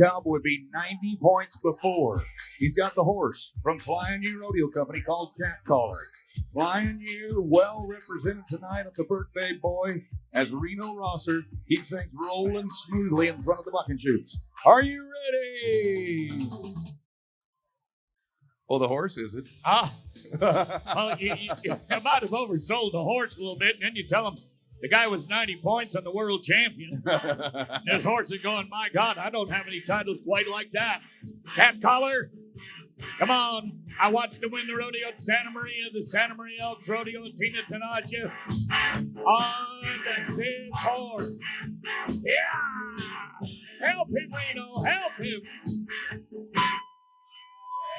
cowboy be 90 points before. He's got the horse from Flying U Rodeo Company called Cat Caller. Flying U, well represented tonight at the birthday boy as Reno Rosser keeps things rolling smoothly in front of the bucking chutes. Are you ready? Well, the horse isn't. Well, you might have oversold the horse a little bit, and then you tell him the guy was 90 points on the world champion. This horse is going, my God, I don't have any titles quite like that. Cat Collar, come on. I watched him win the rodeo at Santa Maria, the Santa Maria Elks Rodeo at Tina Tenacia. On this horse. Yeah! Help him, Reno, help him.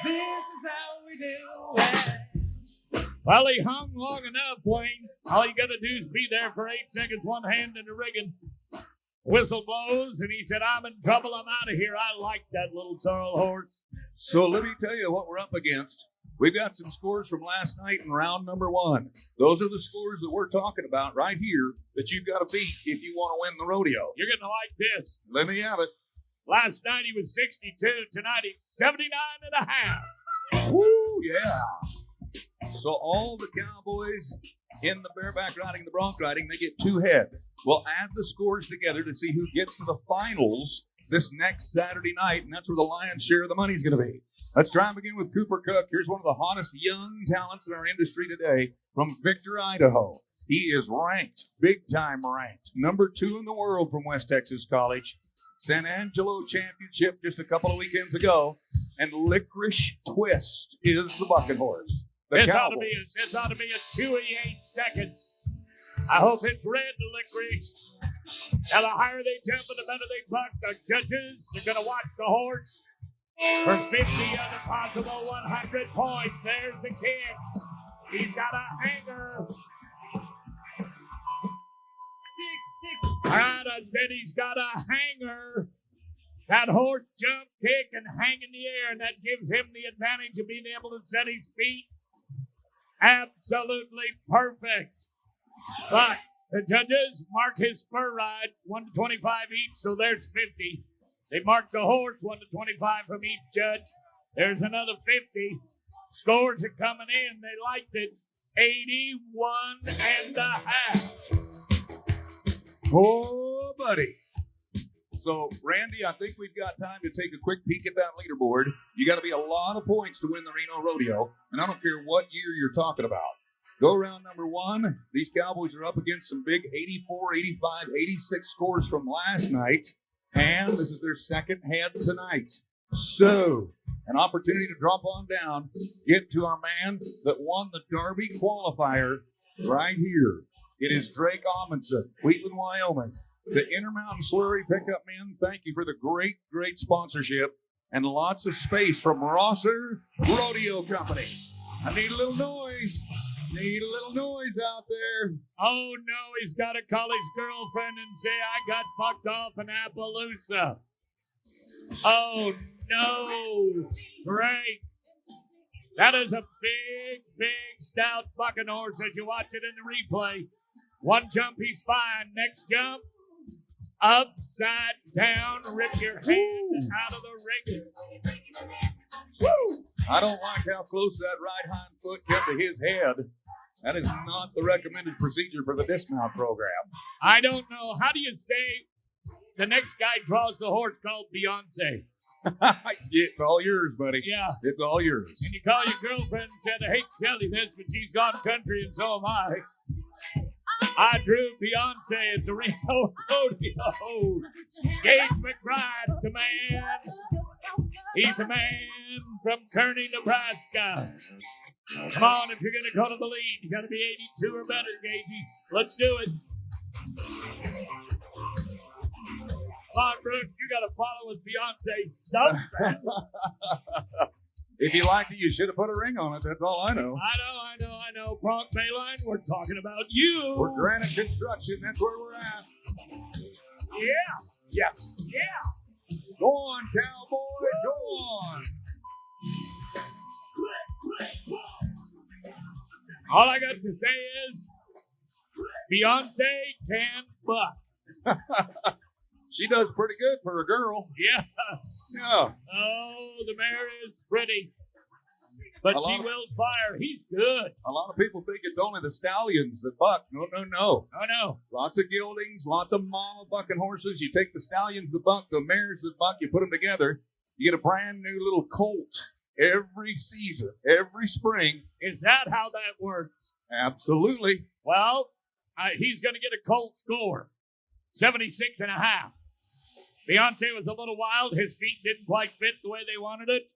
This is how we do it. Well, he hung long enough, Wayne. All you got to do is be there for 8 seconds, one hand in the rigging. Whistle blows, and he said, I'm in trouble, I'm out of here. I like that little sorrel horse. So let me tell you what we're up against. We've got some scores from last night in round number 1. Those are the scores that we're talking about right here that you've got to beat if you want to win the rodeo. You're going to like this. Let me have it. Last night he was 62. Tonight he's 79 and a half. Woo, yeah. So all the cowboys in the bareback riding, the bronc riding, they get 2 head. We'll add the scores together to see who gets to the finals this next Saturday night, and that's where the lion's share of the money is going to be. Let's try and begin with Cooper Cook. Here's one of the hottest young talents in our industry today from Victor, Idaho. He is ranked, big time ranked, number 2 in the world from West Texas College. San Angelo Championship just a couple of weekends ago, and Licorice Twist is the bucket horse. This ought to be a 2 8 seconds. I hope it's red, Licorice. Now, the higher they jump and the better they buck, the judges are going to watch the horse for 50 other possible 100 points. There's the kick. He's got a hanger. All right, I said he's got a hanger. That horse jump, kick, and hang in the air, and that gives him the advantage of being able to set his feet. Absolutely perfect. But the judges mark his spur ride, 1 to 25 each, so there's 50. They mark the horse, 1 to 25 from each judge. There's another 50. Scores are coming in. They liked it. 81 and a half. Oh, buddy. So, Randy, I think we've got time to take a quick peek at that leaderboard. You got to be a lot of points to win the Reno Rodeo, and I don't care what year you're talking about. Go round number 1. These Cowboys are up against some big 84, 85, 86 scores from last night, and this is their second head tonight. So, an opportunity to drop on down, get to our man that won the Derby qualifier right here. It is Drake Amundsen, Wheatland, Wyoming. The Intermountain Slurry Pickup Men, thank you for the great, great sponsorship and lots of space from Rosser Rodeo Company. I need a little noise. Need a little noise out there. Oh, no, he's got to call his girlfriend and say, I got fucked off in Appaloosa. Oh, no. Great. That is a big, big, stout bucking horse as you watch it in the replay. One jump, he's fine. Next jump, upside down, rip your hand out of the rigging. Woo! I don't like how close that right hind foot came to his head. That is not the recommended procedure for the dismount program. I don't know. How do you say the next guy draws the horse called Beyonce? It's all yours, buddy. Yeah. It's all yours. And you call your girlfriend and said, I hate to tell you this, but she's gone country and so am I. I drew Beyonce at the Reno Rodeo. Gage McBride's the man. He's the man from Kearney, Nebraska. Come on, if you're going to go to the lead, you got to be 82 or better, Gagey. Let's do it. Come on, Brooks, you got to follow with Beyonce so fast. If you liked it, you should have put a ring on it. That's all I know. I know. Bronc Bayline, we're talking about you. We're Granite Construction. That's where we're at. Yeah. Yes. Yeah. Go on, cowboy. Go on. All I got to say is Beyonce can buck. She does pretty good for a girl. Yeah. Yeah. Oh, the mare is pretty. But she will fire. He's good. A lot of people think it's only the stallions that buck. No. Oh, no. Lots of geldings, lots of mama bucking horses. You take the stallions that buck, the mares that buck, you put them together. You get a brand new little colt every season, every spring. Is that how that works? Absolutely. Well, he's going to get a colt score. 76.5. Beyonce was a little wild. His feet didn't quite fit the way they wanted it.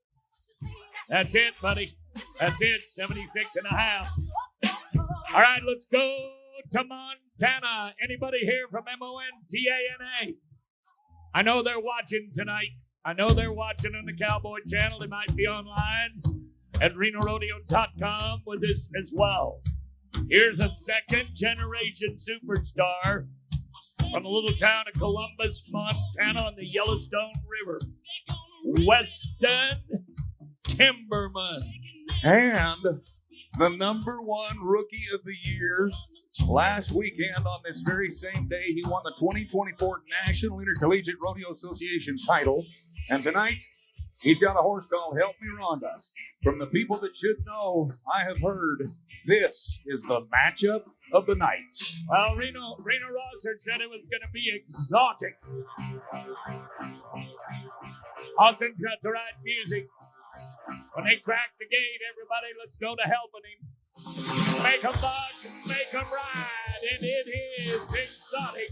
That's it, buddy. That's it. 76.5. All right, let's go to Montana. Anybody here from Montana? I know they're watching tonight. I know they're watching on the Cowboy Channel. They might be online at RenoRodeo.com with us as well. Here's a second-generation superstar from the little town of Columbus, Montana on the Yellowstone River. Weston Timberman. And the #1 rookie of the year last weekend on this very same day, he won the 2024 National Intercollegiate Rodeo Association title. And tonight, he's got a horse called Help Me Rhonda. From the people that should know, I have heard this is the matchup of the night. Well, Reno Rosser said it was going to be exotic. Austin's got the right music. When they crack the gate, everybody, let's go to helping him. Make him buck, make him ride, and it is exotic.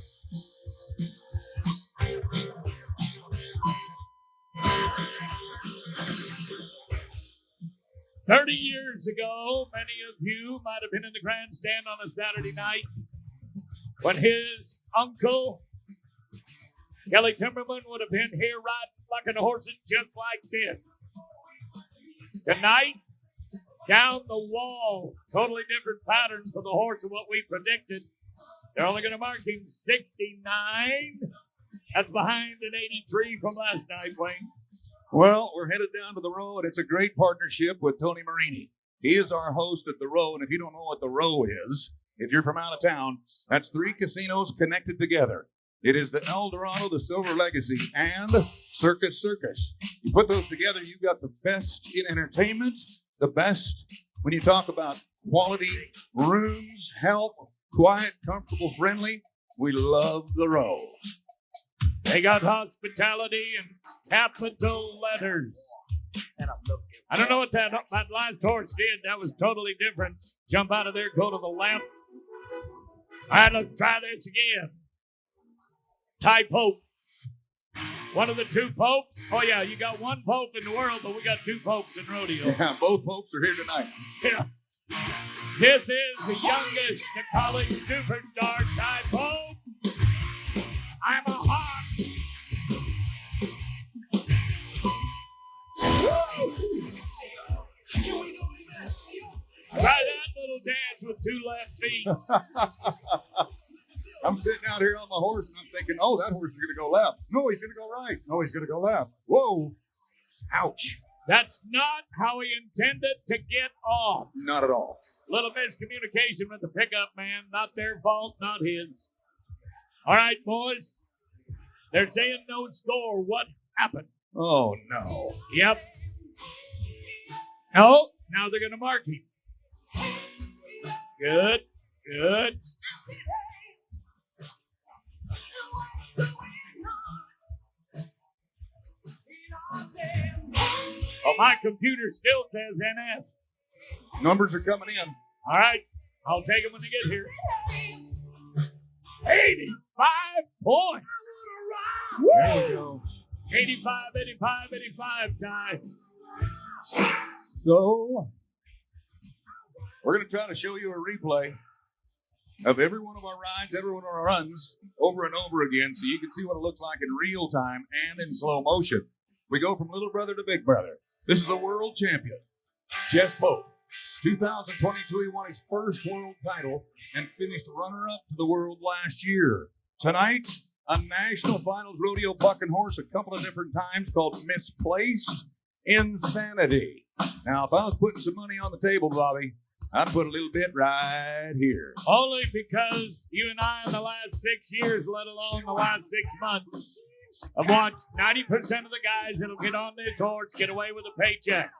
"30 years ago, many of you might have been in the grandstand on a Saturday night when his uncle, Kelly Timberman, would have been here riding, bucking horses just like this. Tonight, down the wall, totally different pattern for the horse of what we predicted. They're only going to mark him 69. That's behind an 83 from last night, Wayne. Well, we're headed down to the Row, and it's a great partnership with Tony Marini. He is our host at the Row, and if you don't know what the Row is, if you're from out of town, that's 3 casinos connected together. It is the El Dorado, the Silver Legacy, and Circus Circus. You put those together, you've got the best in entertainment, the best when you talk about quality rooms, help, quiet, comfortable, friendly. We love the Row. They got hospitality in capital letters. I don't know what that last horse did. That was totally different. Jump out of there, go to the left. All right, let's try this again. Ty Pope. One of the 2 popes. Oh, yeah, you got 1 pope in the world, but we got 2 popes in rodeo. Yeah, both popes are here tonight. Yeah. This is the youngest college superstar, Ty Pope. I'm a hawk. Try that little dance with 2 left feet. I'm sitting out here on my horse and I'm thinking, oh, that horse is going to go left. No, he's going to go right. No, he's going to go left. Whoa. Ouch. That's not how he intended to get off. Not at all. Little miscommunication with the pickup man. Not their fault, not his. All right, boys. They're saying no score. What happened? Oh, no. Yep. No, now they're going to mark him. Good, good. Oh, my computer still says NS. Numbers are coming in. All right, I'll take them when they get here. 85 points. There we go. 85, 85, 85, Ty. So, we're going to try to show you a replay of every one of our rides, every one of our runs, over and over again, so you can see what it looks like in real time and in slow motion. We go from little brother to big brother. This is a world champion, Jess Pope. 2022, he won his first world title and finished runner-up to the world last year. Tonight, a national finals rodeo bucking horse a couple of different times called Misplaced Insanity. Now, if I was putting some money on the table, Bobby, I'd put a little bit right here. Only because you and I in the last 6 years, let alone the last 6 months, have watched 90% of the guys that'll get on this horse get away with a paycheck.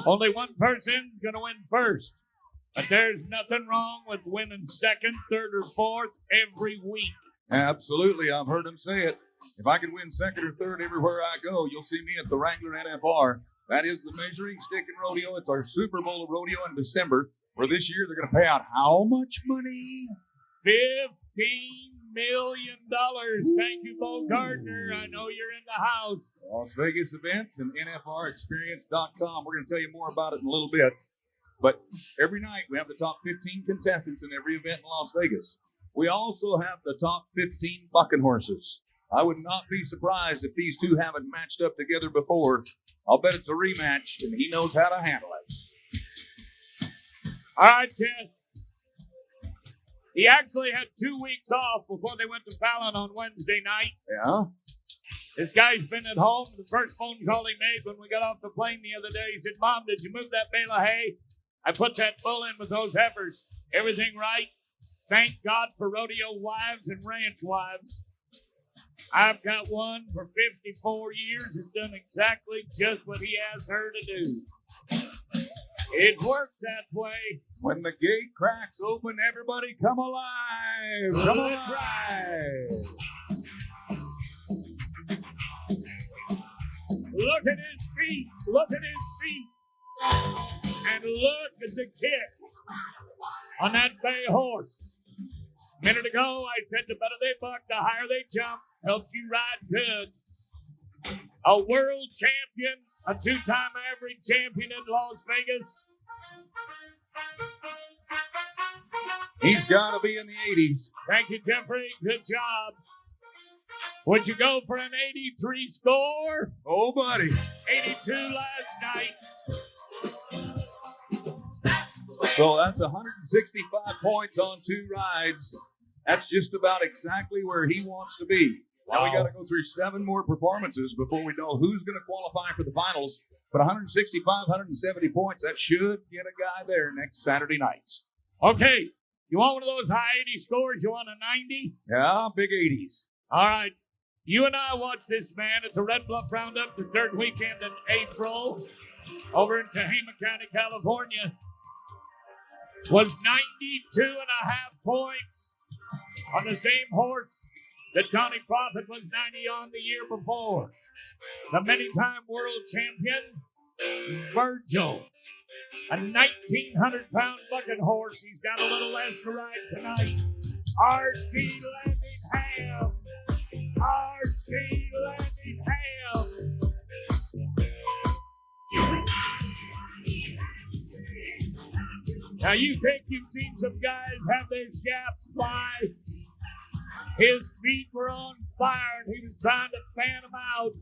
Only one person's going to win first. But there's nothing wrong with winning second, third, or fourth every week. Absolutely. I've heard him say it. If I can win second or third everywhere I go, you'll see me at the Wrangler NFR. That is the Measuring Stick and Rodeo. It's our Super Bowl of rodeo in December. For this year, they're going to pay out how much money? $15 million. Thank you, Bo Gardner. I know you're in the house. Las Vegas events and NFRexperience.com. We're going to tell you more about it in a little bit. But every night, we have the top 15 contestants in every event in Las Vegas. We also have the top 15 bucking horses. I would not be surprised if these two haven't matched up together before. I'll bet it's a rematch, and he knows how to handle it. All right, Jess. He actually had 2 weeks off before they went to Fallon on Wednesday night. Yeah? This guy's been at home. The first phone call he made when we got off the plane the other day, he said, Mom, did you move that bale of hay? I put that bull in with those heifers. Everything right? Thank God for rodeo wives and ranch wives. I've got one for 54 years and done exactly just what he asked her to do. It works that way. When the gate cracks open, everybody come alive. Come alive. Look at his feet. Look at his feet. And look at the kick on that bay horse. A minute ago, I said the better they buck, the higher they jump. Helps you ride good. A world champion, a 2-time average champion in Las Vegas. He's got to be in the 80s. Thank you, Jeffrey. Good job. Would you go for an 83 score? Oh, buddy. 82 last night. So that's 165 points on 2 rides. That's just about exactly where he wants to be. Wow. Now we got to go through 7 more performances before we know who's going to qualify for the finals. But 165, 170 points, that should get a guy there next Saturday night. Okay. You want one of those high 80 scores? You want a 90? Yeah, big 80s. All right. You and I watched this man at the Red Bluff Roundup the 3rd weekend in April over in Tehama County, California. Was 92 and a half points on the same horse that Connie Prophet was 90 on the year before. The many-time world champion, Virgil. A 1,900-pound bucking horse. He's got a little less to ride tonight. R.C. Lemmingham. R.C. Lemmingham. Now you think you've seen some guys have their shafts fly. His feet were on fire and he was trying to fan them out.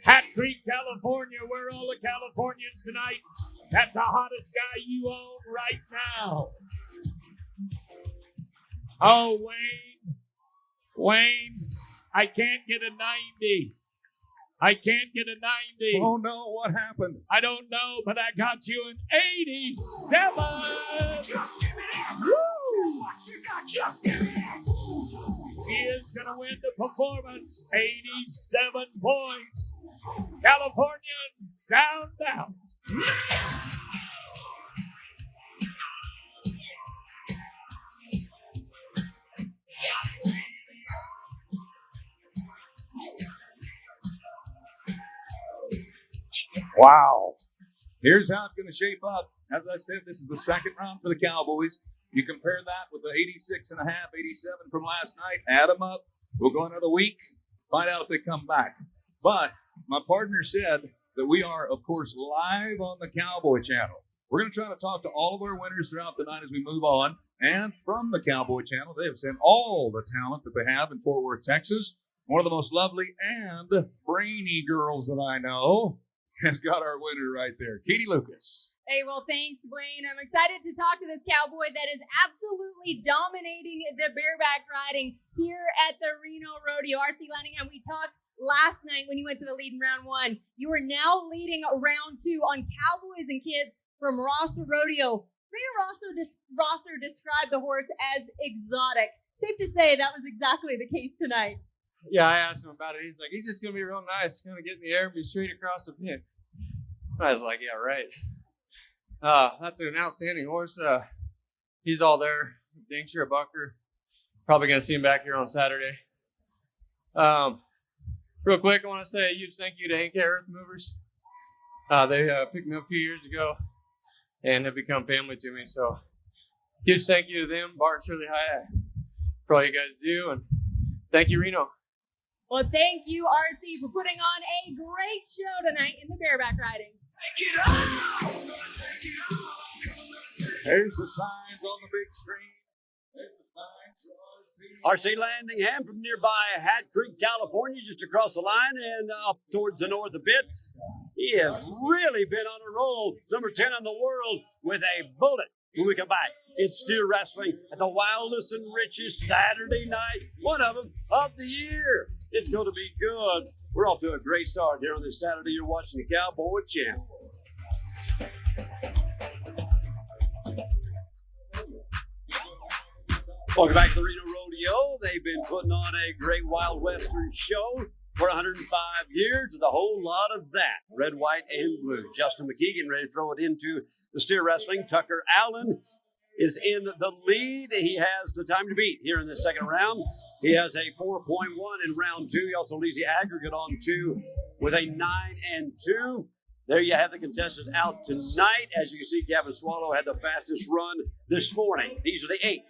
Hat Creek, California, where are all the Californians tonight? That's the hottest guy you own right now. Oh, Wayne, I can't get a 90. I can't get a 90. Oh, no, what happened? I don't know, but I got you an 87. Just give it up. Woo! What you got? Just give it up. He is going to win the performance. 87 points. Californians, sound out. Let's go. Wow. Here's how it's going to shape up. As I said, this is the 2nd round for the Cowboys. You compare that with the 86 and a half, 87 from last night. Add them up. We'll go another week. Find out if they come back. But my partner said that we are, of course, live on the Cowboy Channel. We're going to try to talk to all of our winners throughout the night as we move on. And from the Cowboy Channel, they have sent all the talent that they have in Fort Worth, Texas. One of the most lovely and brainy girls that I know has got our winner right there, Katie Lucas. Hey, well, thanks, Wayne. I'm excited to talk to this cowboy that is absolutely dominating the bareback riding here at the Reno Rodeo. R.C. Lemmingham, we talked last night when you went to the lead in round 1. You are now leading round 2 on Cowboys and Kids from Rosser Rodeo. Reno Rosser described the horse as exotic. Safe to say that was exactly the case tonight. Yeah, I asked him about it. He's like, he's just going to be real nice. Going to get in the air and be straight across the pin. I was like, yeah, right. That's an outstanding horse. He's all there. Dang sure a bucker. Probably going to see him back here on Saturday. Real quick, I want to say a huge thank you to Hank Earth Movers. They picked me up a few years ago and have become family to me. So huge thank you to them, Bart and Shirley Hyatt, for all you guys do. And thank you, Reno. Well, thank you, RC, for putting on a great show tonight in the bareback riding. Take it out. Take it out. There's the signs on the big screen. There's the signs for RC. RC Landingham from nearby Hat Creek, California, just across the line and up towards the north a bit. He has really been on a roll. Number 10 in the world with a bullet. When we come back, it's steer wrestling at the wildest and richest Saturday night, one of them of the year. It's going to be good. We're off to a great start here on this Saturday. You're watching the Cowboy Channel. Welcome back to the Reno Rodeo. They've been putting on a great Wild Western show for 105 years with a whole lot of that. Red, white, and blue. Justin McKee getting ready to throw it into the steer wrestling. Tucker Allen is in the lead. He has the time to beat here in the second round. He has a 4.1 in round two. He also leads the aggregate on two with a 9-2. There you have the contestants out tonight. As you can see, Gavin Swallow had the fastest run this morning. These are the 8.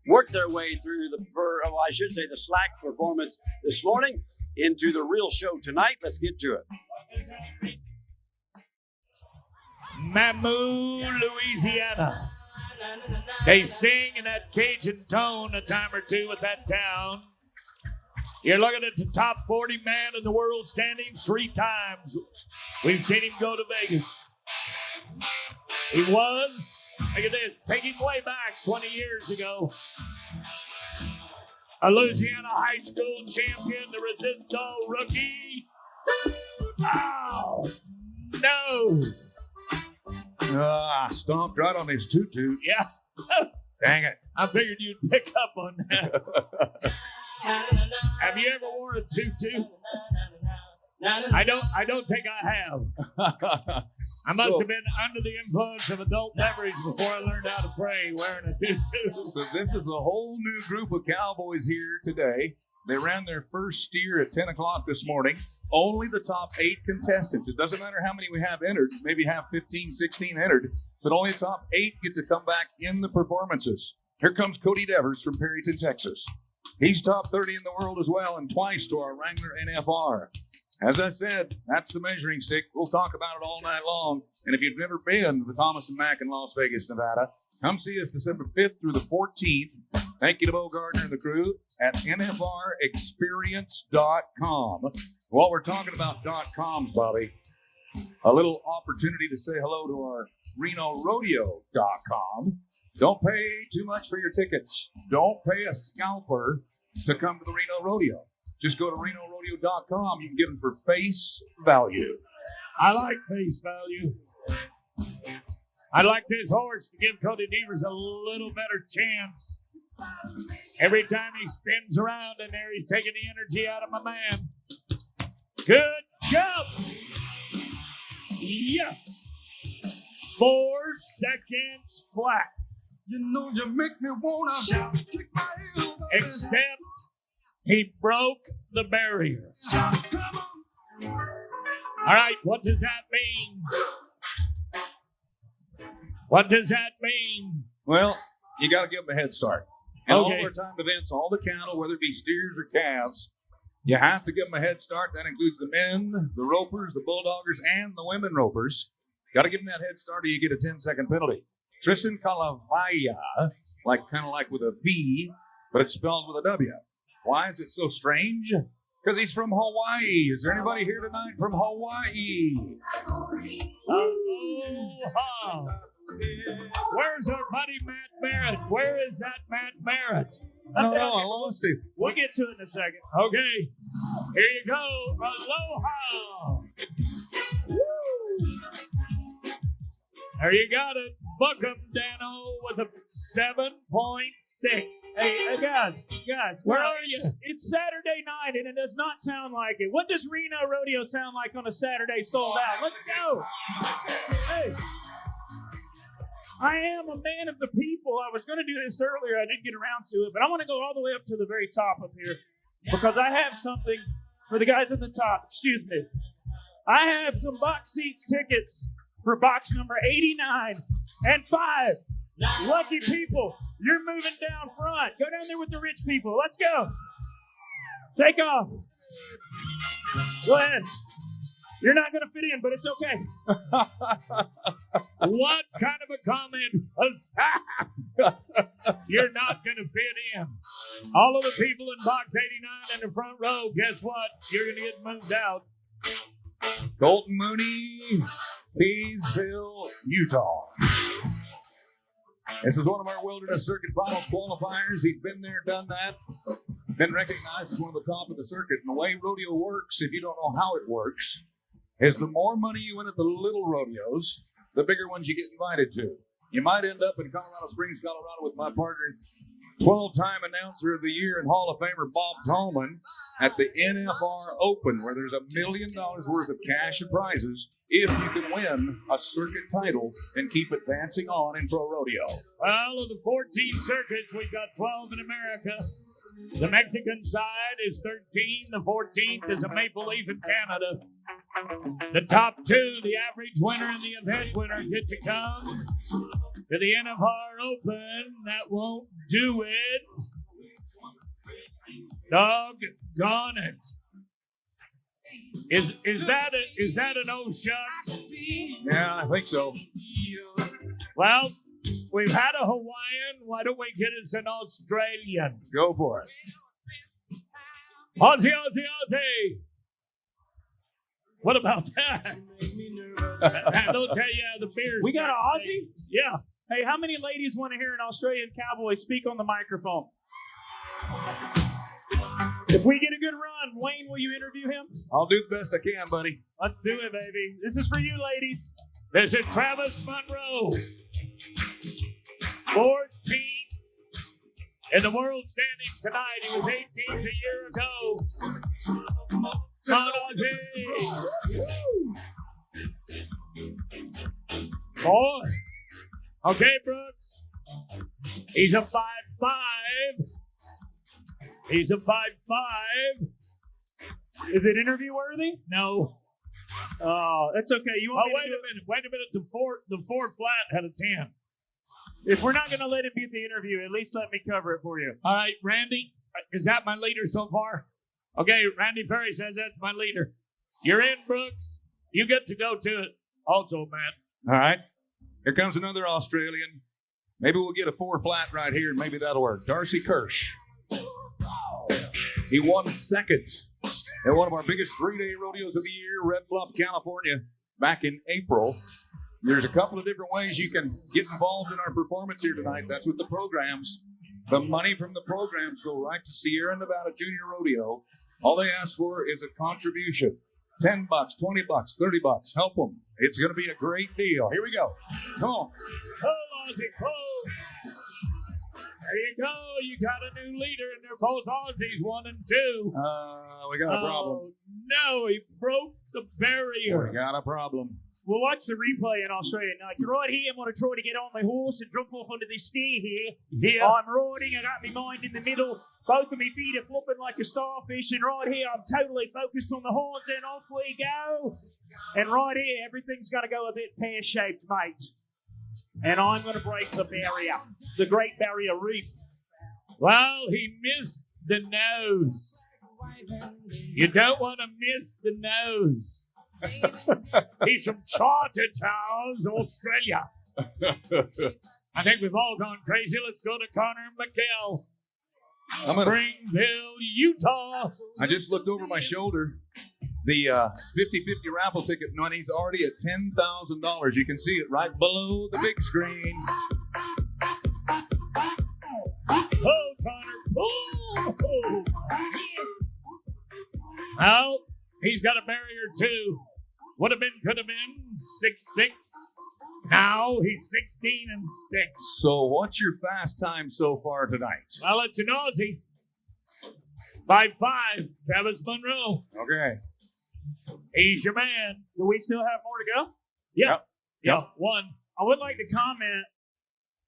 Worked their way through the slack performance this morning into the real show tonight. Let's get to it. Mamou, Louisiana. They sing in that Cajun tone a time or two with that town. You're looking at the top 40 man in the world standings 3 times. We've seen him go to Vegas. He was, look at this, taking way back 20 years ago. A Louisiana high school champion, the Resisto rookie. Oh, no. Stomped right on his tutu. Yeah. Dang it. I figured you'd pick up on that. Have you ever worn a tutu? I don't think I have. I must have been under the influence of adult beverage before I learned how to pray wearing a tutu. So this is a whole new group of cowboys here today. They ran their first steer at 10 o'clock this morning. Only the top 8 contestants. It doesn't matter how many we have entered. Maybe have 15, 16 entered. But only the top 8 get to come back in the performances. Here comes Cody Devers from Perryton, Texas. He's top 30 in the world as well and twice to our Wrangler NFR. As I said, that's the measuring stick. We'll talk about it all night long. And if you've never been to the Thomas and Mack in Las Vegas, Nevada, come see us December 5th through the 14th. Thank you to Bo Gardner and the crew at nfrexperience.com. While we're talking about .coms, Bobby, a little opportunity to say hello to our RenoRodeo.com. Don't pay too much for your tickets. Don't pay a scalper to come to the Reno Rodeo. Just go to RenoRodeo.com. You can get them for face value. I like face value. I'd like this horse to give Cody Devers a little better chance. Every time he spins around in there, he's taking the energy out of my man. Good jump. Yes. 4 seconds flat. You know you make me wanna shout, take my heels off. Except he broke the barrier. Shout, come on. All right, what does that mean? What does that mean? Well, you got to give them a head start. In all Okay. of our timed events, all the cattle, whether it be steers or calves, you have to give them a head start. That includes the men, the ropers, the bulldoggers, and the women ropers. Got to give them that head start or you get a 10-second penalty. Tristan Calavaya, kind of like with a V, but it's spelled with a W. Why is it so strange? Because he's from Hawaii. Is there anybody here tonight from Hawaii? Aloha. Where's our buddy Matt Merritt? Where is that Matt Merritt? No, I lost him. We'll get to it in a second. Okay. Here you go. Aloha. Woo. There you got it. Buckham Dano with a 7.6. Hey, guys, Where no, are you? It's Saturday night, and it does not sound like it. What does Reno Rodeo sound like on a Saturday sold out? Let's go. Hey. I am a man of the people. I was going to do this earlier. I didn't get around to it, but I want to go all the way up to the very top up here because I have something for the guys at the top. Excuse me. I have some box seats tickets for box number 89 and 5. Lucky people, you're moving down front. Go down there with the rich people. Let's go. Take off. Go ahead. You're not going to fit in, but it's okay. What kind of a comment was that? You're not going to fit in. All of the people in box 89 in the front row, guess what? You're going to get moved out. Colton Mooney, Peasville, Utah. This is one of our Wilderness Circuit Finals qualifiers. He's been there, done that. Been recognized as one of the top of the circuit. And the way rodeo works, if you don't know how it works, is the more money you win at the little rodeos, the bigger ones you get invited to. You might end up in Colorado Springs, Colorado with my partner, 12-time announcer of the year and Hall of Famer Bob Tallman at the NFR Open, where there's $1 million worth of cash and prizes if you can win a circuit title and keep advancing on in pro rodeo. Well, of the 14 circuits, we've got 12 in America. The Mexican side is 13. The 14th is a Maple Leaf in Canada. The top 2, the average winner and the event winner, get to come to the NFR Open. That won't do it. Doggone it. Is that an oh shucks? Yeah, I think so. Well, we've had a Hawaiian. Why don't we get us an Australian? Go for it. Aussie, Aussie, Aussie. What about that? Don't tell you how the beer's We got an starting. Aussie? Yeah. Hey, how many ladies want to hear an Australian cowboy speak on the microphone? If we get a good run, Wayne, will you interview him? I'll do the best I can, buddy. Let's do it, baby. This is for you, ladies. This is Travis Monroe. 14th in the world standings tonight. He was 18th a year ago. Come on, Aussie. Boy. Okay, Brooks. He's a 5'5". He's a 5'5". Is it interview worthy? No. Oh, that's okay. You want Oh, me to wait do a minute. Wait a minute. The four flat had a 10. If we're not going to let him be the interview, at least let me cover it for you. All right, Randy, is that my leader so far? Okay, Randy Ferry says that's my leader. You're in, Brooks. You get to go to it also, man. All right. Here comes another Australian. Maybe we'll get a 4 flat right here, and maybe that'll work. Darcy Kirsch. He won second at one of our biggest 3-day rodeos of the year, Red Bluff, California, back in April. There's a couple of different ways you can get involved in our performance here tonight. That's with the programs. The money from the programs go right to Sierra Nevada Junior Rodeo. All they ask for is a contribution. $10, $20, $30. Help them. It's going to be a great deal. Here we go. Come on. Pull, Aussie, pull. There you go. You got a new leader, and they're both Aussies, 1 and 2. We got a problem. Oh, no, he broke the barrier. We got a problem. We'll watch the replay in Australia. Now, right here, I'm going to try to get on my horse and jump off onto this stair here. Yeah. I'm riding. I got my mind in the middle. Both of my feet are flipping like a starfish. And right here, I'm totally focused on the horns, and off we go. And right here, everything's going to go a bit pear-shaped, mate. And I'm going to break the barrier, the Great Barrier Reef. Well, he missed the nose. You don't want to miss the nose. He's from Chartertowns, Australia. I think we've all gone crazy. Let's go to Connor McKell. Springville, Utah. I just looked over my shoulder. The 50-50 raffle ticket money's already at $10,000. You can see it right below the big screen. Oh, Connor. Oh. Well, he's got a barrier too. Would have been, could have been. 6'6". Now he's 16-6. So what's your fast time so far tonight? Well, it's an Aussie. 5'5", Travis Monroe. Okay. He's your man. Do we still have more to go? Yeah. Yep. One. I would like to comment.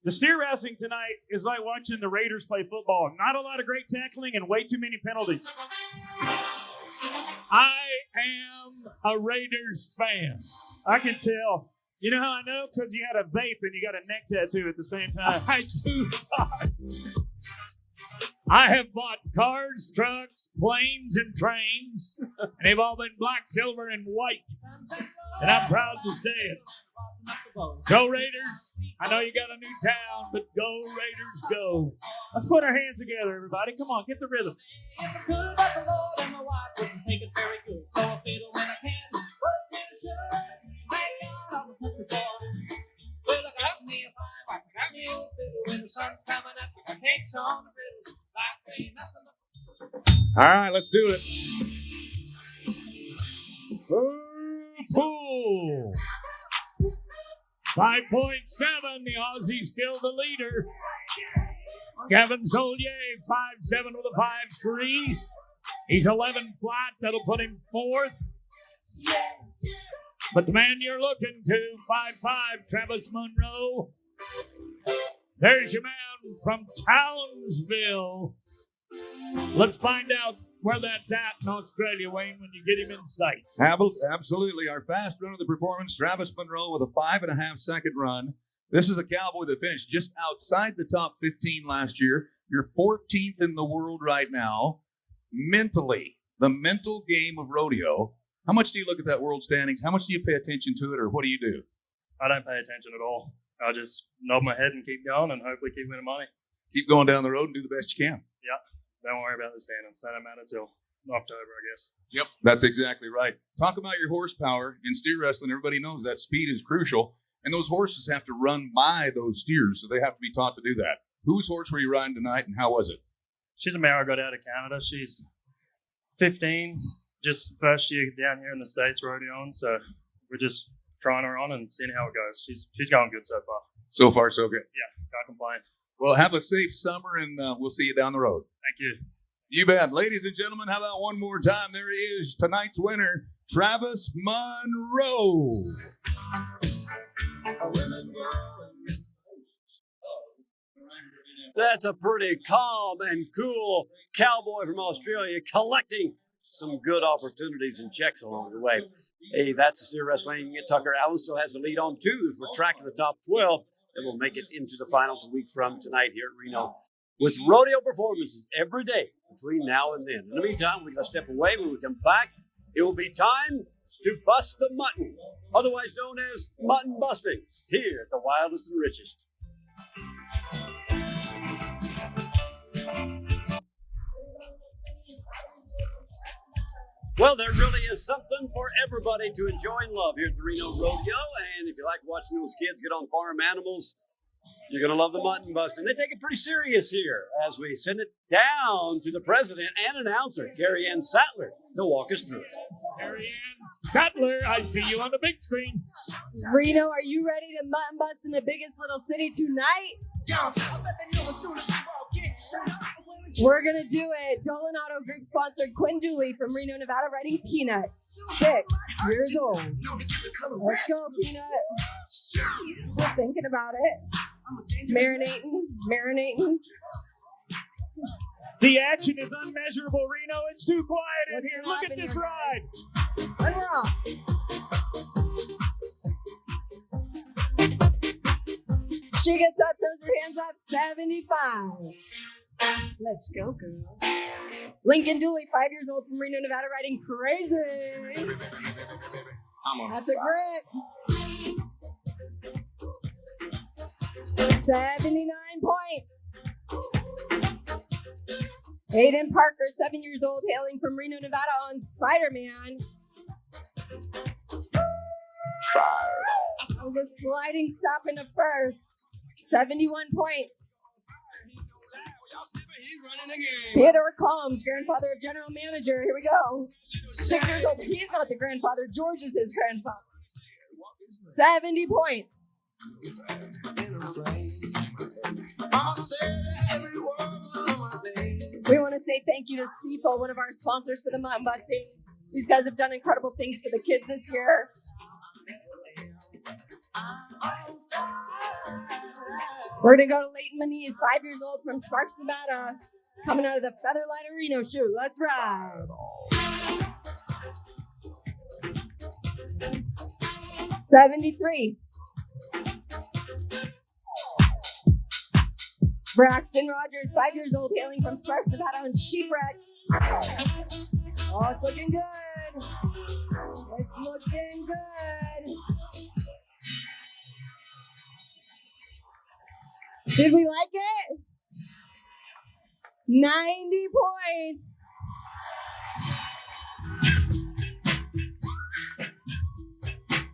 The steer wrestling tonight is like watching the Raiders play football. Not a lot of great tackling and way too many penalties. I am a Raiders fan. I can tell. You know how I know? Because you had a vape and you got a neck tattoo at the same time. I do not. I have bought cars, trucks, planes, and trains, and they've all been black, silver, and white. And I'm proud to say it. Go Raiders. I know you got a new town, but go Raiders, go. Let's put our hands together, everybody. Come on, get the rhythm. If I could, but the Lord and my wife wouldn't take it very good. So I fiddle when I can, work when I should. Thank God I'm a country boy. Well, I got me a fine wife, I got me a fiddle. When the sun's coming up, I got cakes on the riddle. Like ain't nothing. All right, let's do it. Pull. 5.7. The Aussie's still the leader. Kevin Solier, 5'7" with a 5'3". He's 11 flat. That'll put him fourth. But the man you're looking to, 5'5", Travis Monroe. There's your man from Townsville. Let's find out where that's at in Australia, Wayne, when you get him in sight. Absolutely. Our fast run of the performance, Travis Monroe with a 5.5-second run. This is a cowboy that finished just outside the top 15 last year. You're 14th in the world right now. Mentally, the mental game of rodeo. How much do you look at that world standings? How much do you pay attention to it, or what do you do? I don't pay attention at all. I just nod my head and keep going and hopefully keep winning money. Keep going down the road and do the best you can. Yeah. Don't worry about the standings. That don't matter until October, I guess. Yep, that's exactly right. Talk about your horsepower. In steer wrestling, everybody knows that speed is crucial, and those horses have to run by those steers, so they have to be taught to do that. Whose horse were you riding tonight, and how was it? She's a mare I got out of Canada. She's 15, just first year down here in the States rodeoing, so we're just trying her on and seeing how it goes. She's going good so far. So far, so good. Yeah, can't complain. Well, have a safe summer, and we'll see you down the road. Thank you. You bet. Ladies and gentlemen, how about one more time? There he is, tonight's winner, Travis Monroe. That's a pretty calm and cool cowboy from Australia collecting some good opportunities and checks along the way. Hey, that's the steer wrestling. Tucker Allen still has the lead on two as we're tracking the top 12 that will make it into the finals a week from tonight here at Reno with rodeo performances every day between now and then. In the meantime, we're going to step away. When we come back, it will be time to bust the mutton, otherwise known as mutton busting, here at the wildest and richest. Well, there really is something for everybody to enjoy and love here at the Reno Rodeo. And if you like watching those kids get on farm animals, you're going to love the mutton busting. They take it pretty serious here as we send it down to the president and announcer, Carrie Ann Sattler, to walk us through it. Carrie Ann Sattler, I see you on the big screen. Reno, are you ready to mutton bust in the biggest little city tonight? We're going to do it. Dolan Auto Group sponsored Quinn Dooley from Reno, Nevada, riding Peanut, 6 years old. Let's go, Peanut. Just thinking about it. Marinating. The action is unmeasurable, Reno. It's too quiet in here. Look at this ride. And we're off. She gets up, throws her hands up, 75. Let's go, girls. Lincoln Dooley, 5 years old from Reno, Nevada, riding Crazy. That's a grip. 79 points. Aiden Parker, 7 years old, hailing from Reno, Nevada, on Spider-Man. 5. Oh, the sliding stop in the first. 71 points. Theodore Combs, grandfather of general manager. Here we go. 6 years old. He's not the grandfather. George is his grandfather. 70 points. We want to say thank you to Steeple, one of our sponsors for the mutton busting. These guys have done incredible things for the kids this year. We're going to go to Leighton Manise, 5 years old from Sparks, Nevada, coming out of the Featherlight Reno shoe. Let's ride. 73. Braxton Rogers, 5 years old, hailing from Sparks, Nevada on Sheepwreck. Oh, it's looking good. It's looking good. Did we like it? 90 points.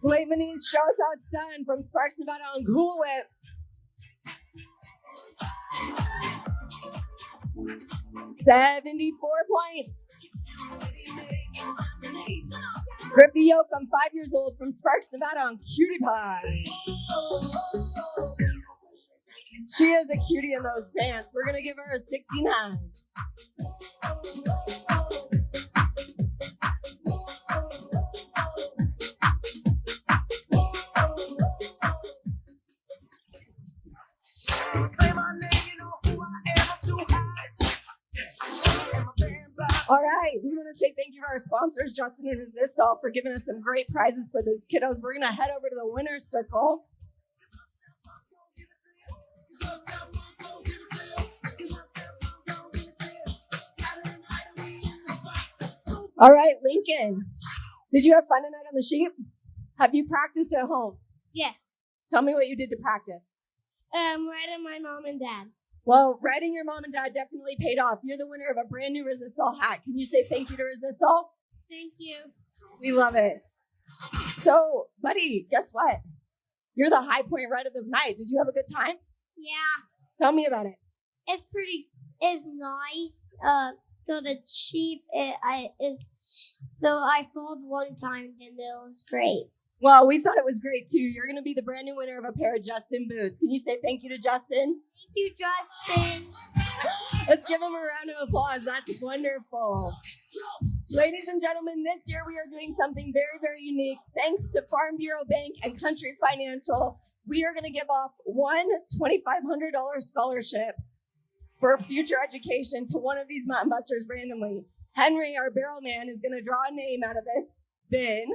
Slate Manise, show us how it's done from Sparks, Nevada on Cool Whip. 74 points. Grippy Yoakum, 5 years old from Sparks, Nevada on Cutie Pie. She is a cutie in those pants. We're going to give her a 69. All right, we want to say thank you to our sponsors, Justin and Resistol, for giving us some great prizes for those kiddos. We're going to head over to the winner's circle. All right, Lincoln, did you have fun tonight on the sheep? Have you practiced at home? Yes. Tell me what you did to practice. Riding my mom and dad. Well, riding your mom and dad definitely paid off. You're the winner of a brand new Resistol hat. Can you say thank you to Resistol? Thank you. We love it. So, buddy, guess what? You're the high point ride of the night. Did you have a good time? Yeah. Tell me about it. It's nice. So the sheep, so I falled one time and it was great. Well, we thought it was great too. You're going to be the brand new winner of a pair of Justin boots. Can you say thank you to Justin? Thank you, Justin. Let's give him a round of applause. That's wonderful. Ladies and gentlemen, this year we are doing something very, very unique. Thanks to Farm Bureau Bank and Country Financial, we are going to give off one $2,500 scholarship for future education to one of these mutton busters randomly. Henry, our barrel man, is going to draw a name out of this bin.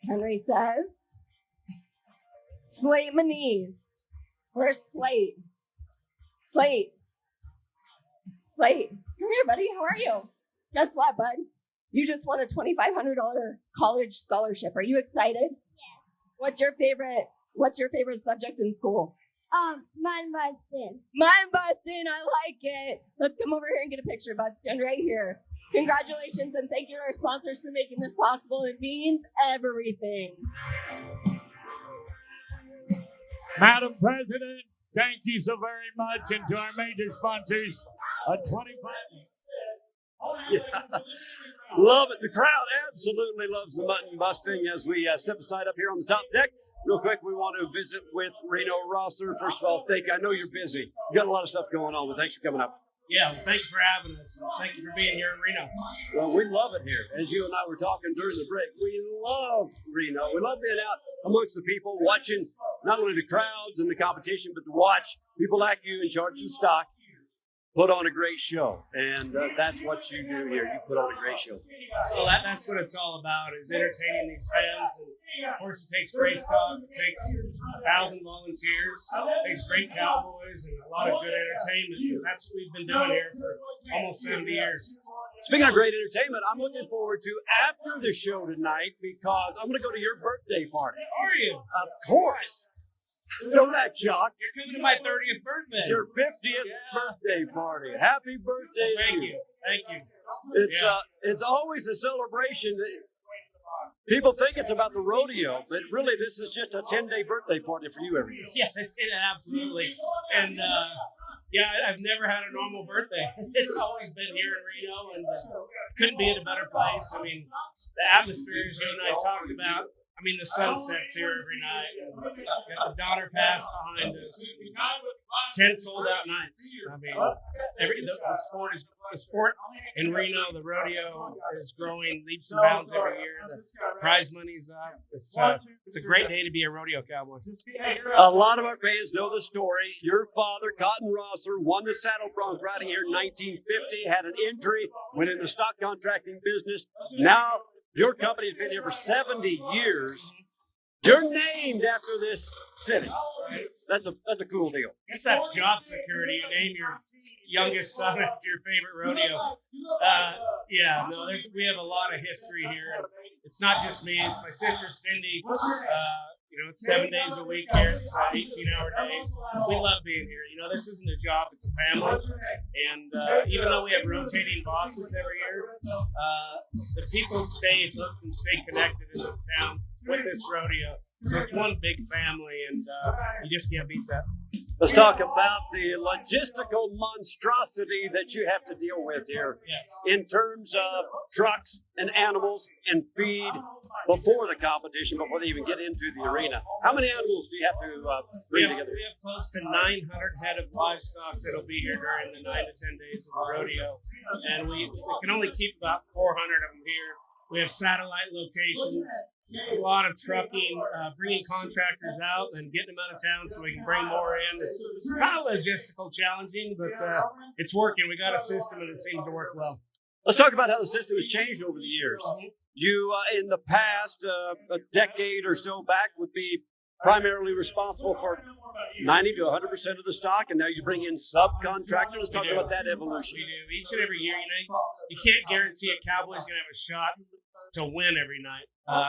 Henry says, Slate Manise. Where's Slate? Slate. Slate. Come here, buddy. How are you? Guess what, bud? You just won a $2,500 college scholarship. Are you excited? Yes. What's your favorite subject in school? Mutton busting. Mutton busting. I like it. Let's come over here and get a picture, bud. Stand right here. Congratulations and thank you to our sponsors for making this possible. It means everything. Madam President, thank you so very much. And to our major sponsors, a 25. Yeah. Love it. The crowd absolutely loves the mutton busting. As we step aside up here on the top deck, real quick, we want to visit with Reno Rosser. First of all, thank you. I know you're busy. You got a lot of stuff going on, but thanks for coming up. Yeah, well, thank you for having us. And thank you for being here in Reno. Well, we love it here. As you and I were talking during the break, we love Reno. We love being out amongst the people, watching not only the crowds and the competition, but to watch people like you in charge of the stock put on a great show. And that's what you do here. You put on a great show. Well, that's what it's all about, is entertaining these fans. And of course, it takes great stock. It takes 1,000 volunteers. It takes great cowboys and a lot of good entertainment. And that's what we've been doing here for almost 70 years. Speaking of great entertainment, I'm looking forward to after the show tonight because I'm going to go to your birthday party. Are you? Of course. Know that, Chuck. You're coming to my 30th birthday. Your 50th birthday party. Happy birthday. Thank you. Thank you. It's always a celebration. People think it's about the rodeo, but really this is just a 10-day birthday party for you every year. Yeah, absolutely. And Yeah, I've never had a normal birthday. It's always been here in Reno, and couldn't be at a better place. I mean, the atmosphere, as you and I talked about. I mean, the sun sets here every night. And got the Donner Pass behind us. 10 sold-out nights. I mean, the sport in Reno, the rodeo is growing leaps and bounds every year. The prize money's up. It's a great day to be a rodeo cowboy. A lot of our fans know the story. Your father, Cotton Rosser, won the saddle bronc riding here in 1950, had an injury, went in the stock contracting business. Now, your company's been here for 70 years. You're named after this city. That's a cool deal. I guess that's job security. You name your youngest son after your favorite rodeo. We have a lot of history here. It's not just me. It's my sister Cindy. It's 7 days a week here. It's 18-hour days. We love being here. This isn't a job. It's a family. And even though we have rotating bosses every year, the people stay hooked and stay connected in this town with this rodeo. So it's one big family, and you just can't beat that. Let's talk about the logistical monstrosity that you have to deal with here. Yes. In terms of trucks and animals and feed before the competition, before they even get into the arena. How many animals do you have to bring together? We have close to 900 head of livestock that'll be here during the 9 to 10 days of the rodeo. And we can only keep about 400 of them here. We have satellite locations. A lot of trucking, bringing contractors out and getting them out of town so we can bring more in. It's kind of logistical challenging, but it's working. We got a system and it seems to work well. Let's talk about how the system has changed over the years. You, in the past, a decade or so back, would be primarily responsible for 90 to 100% of the stock, and now you bring in subcontractors. Let's talk about that evolution. We do. Each and every year, you can't guarantee a cowboy's going to have a shot to win every night.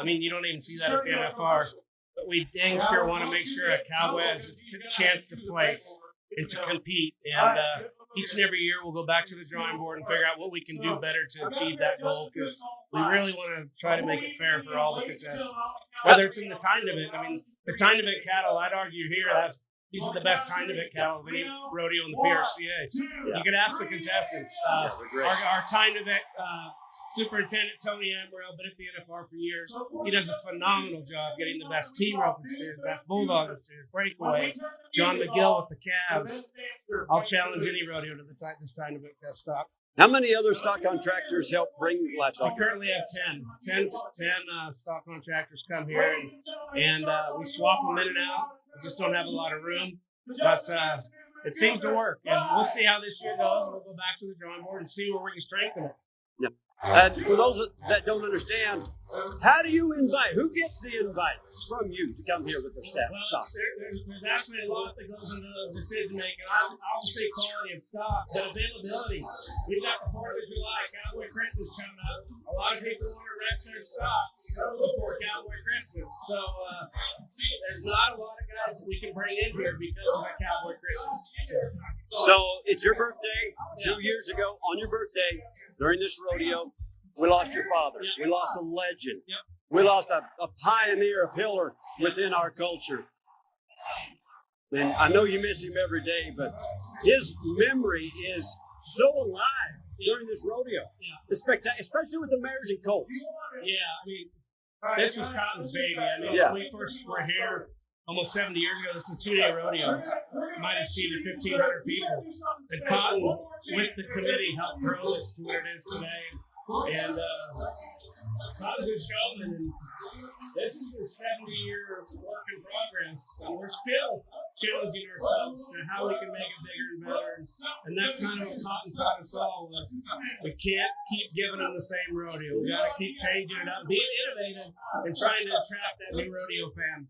You don't even see that at the NFR. But we dang sure want to make sure a cowboy has a chance to place and to compete. And each and every year we'll go back to the drawing board and figure out what we can do better to achieve that goal, because we really want to try to make it fair for all the contestants. Whether it's in the time event, the time event cattle, I'd argue here, these are the best time event cattle of any rodeo in the PRCA. You can ask the contestants. Our time event Superintendent Tony Ambrell, been at the NFR for years. He does a phenomenal job getting the best team rope and steers, best bulldog and steers, Breakaway, John McGill with the calves. I'll challenge any rodeo to this time event stock. How many other stock contractors help bring livestock? We currently have 10 stock contractors come here, and we swap them in and out. We just don't have a lot of room, but it seems to work. And we'll see how this year goes. We'll go back to the drawing board and see where we can strengthen it. Yeah. And for those that don't understand, how do you invite? Who gets the invite from you to come here with their staff? Well, there's actually a lot that goes into those decision making. I'll say quality of stock, but availability. We've got the 4th of July, Cowboy Christmas coming up. A lot of people want to rest their stock before Cowboy Christmas. So there's not a lot of guys that we can bring in here because of our Cowboy Christmas. So it's your birthday 2 years ago. On your birthday, during this rodeo, we lost your father. We lost a legend. We lost a pioneer, a pillar within our culture. And I know you miss him every day, but his memory is so alive during this rodeo. It's spectacular, especially with the mares and colts. Yeah, this was Cotton's baby. When we first were here almost 70 years ago, this is a 2-day rodeo. Might have seated 1,500 people. And Cotton, with the committee, helped grow this to where it is today. And Cotton's a showman. And this is a 70-year work in progress. And we're still challenging ourselves to how we can make it bigger and better. And that's kind of what Cotton taught us all, was we can't keep giving them the same rodeo. We got to keep changing it up, being innovative, and trying to attract that new rodeo fan.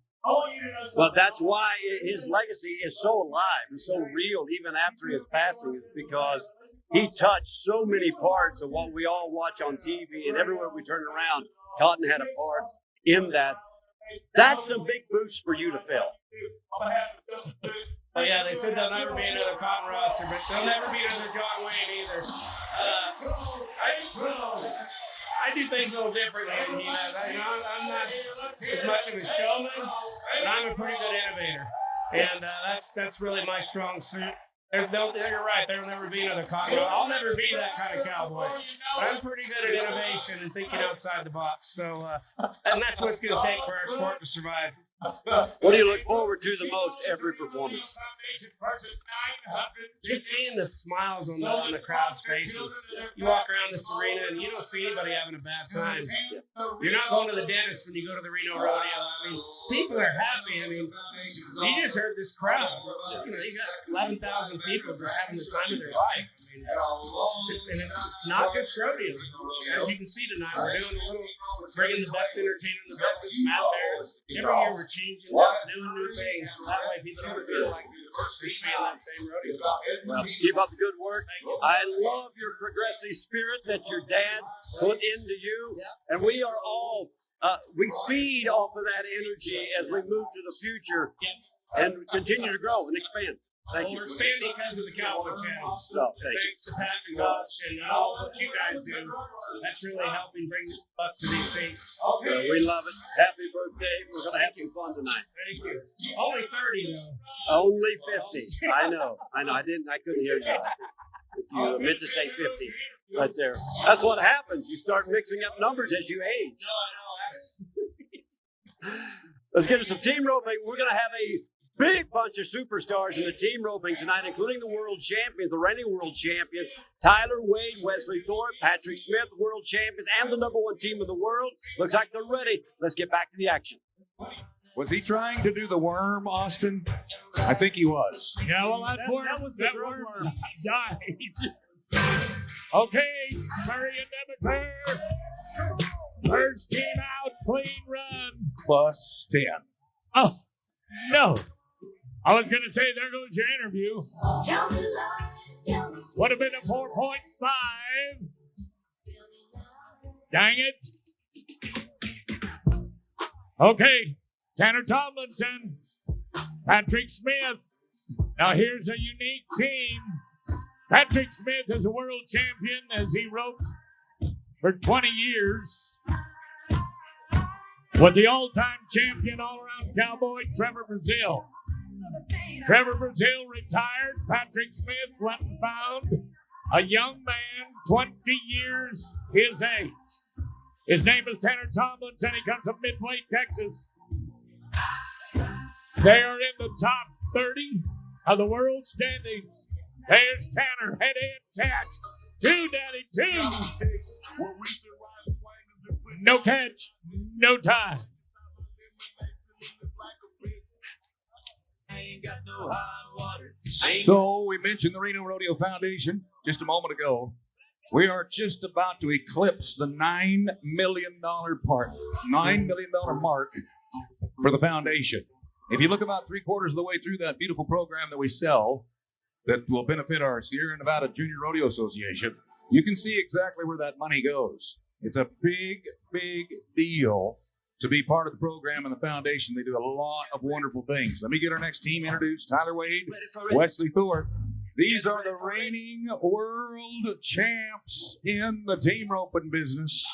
Well, that's why his legacy is so alive and so real even after his passing, is because he touched so many parts of what we all watch on TV, and everywhere we turn around, Cotton had a part in that. That's some big boots for you to fill. Oh yeah, they said there'll never be another Cotton Rosser, but there'll never be another John Wayne either. I do things a little differently than he does. I'm not as much of a showman, but I'm a pretty good innovator. And that's really my strong suit. You're right. There'll never be another cowboy. I'll never be that kind of cowboy. But I'm pretty good at innovation and thinking outside the box. So, and that's what it's going to take for our sport to survive. What do you look forward to the most every performance? Just seeing the smiles on the crowd's faces. You walk around this arena and you don't see anybody having a bad time. You're not going to the dentist when you go to the Reno Rodeo. I mean, people are happy. I mean, you just heard this crowd. You know, you got 11,000 people just having the time of their life. I mean, it's not just rodeo. As you can see tonight, we're doing bringing the best entertainment, the best out there. Every year we're changing, doing new things, so that way people don't feel like they're seeing that same rodeo. Well, keep up the good work. I love your progressive spirit that your dad put into you, and we are all we feed off of that energy as we move to the future and continue to grow and expand. Thank you. We're expanding because of the Cowboy Channel. So, thanks to Patrick Hutch and all of what you guys do. That's really helping bring us to these seats. We love it. Happy birthday. We're going to have some fun tonight. Thank you. Only 30, though. Only 50. I know. I couldn't hear you. You meant to say 50 right there. That's what happens. You start mixing up numbers as you age. Let's get to some team roping. We're going to have a big bunch of superstars in the team roping tonight, including the world champions, the reigning world champions, Tyler Wade, Wesley Thorpe, Patrick Smith, world champions, and the #1 team in the world. Looks like they're ready. Let's get back to the action. Was he trying to do the worm, Austin? I think he was. Yeah, well, that worm died. Okay, Murray and Demeter. First team out, clean run. Plus 10. Oh, no. I was going to say, there goes your interview. Would have been a 4.5. Dang it. Okay, Tanner Tomlinson, Patrick Smith. Now here's a unique team. Patrick Smith is a world champion as he roped for 20 years. With the all-time champion all-around cowboy, Trevor Brazil. Trevor Brazil retired. Patrick Smith went and found a young man, 20 years his age. His name is Tanner Tomlinson. He comes from Midway, Texas. They are in the top 30 of the world standings. There's Tanner, head in catch. 2, Daddy, 2. No catch, no time. So we mentioned the Reno Rodeo Foundation just a moment ago. We are just about to eclipse the $9 million mark for the foundation. If you look about 3/4 of the way through that beautiful program that we sell that will benefit our Sierra Nevada Junior Rodeo Association, you can see exactly where that money goes. It's a big, big deal to be part of the program and the foundation. They do a lot of wonderful things. Let me get our next team introduced. Tyler Wade, Wesley Thorpe. These are the reigning world champs in the team roping business.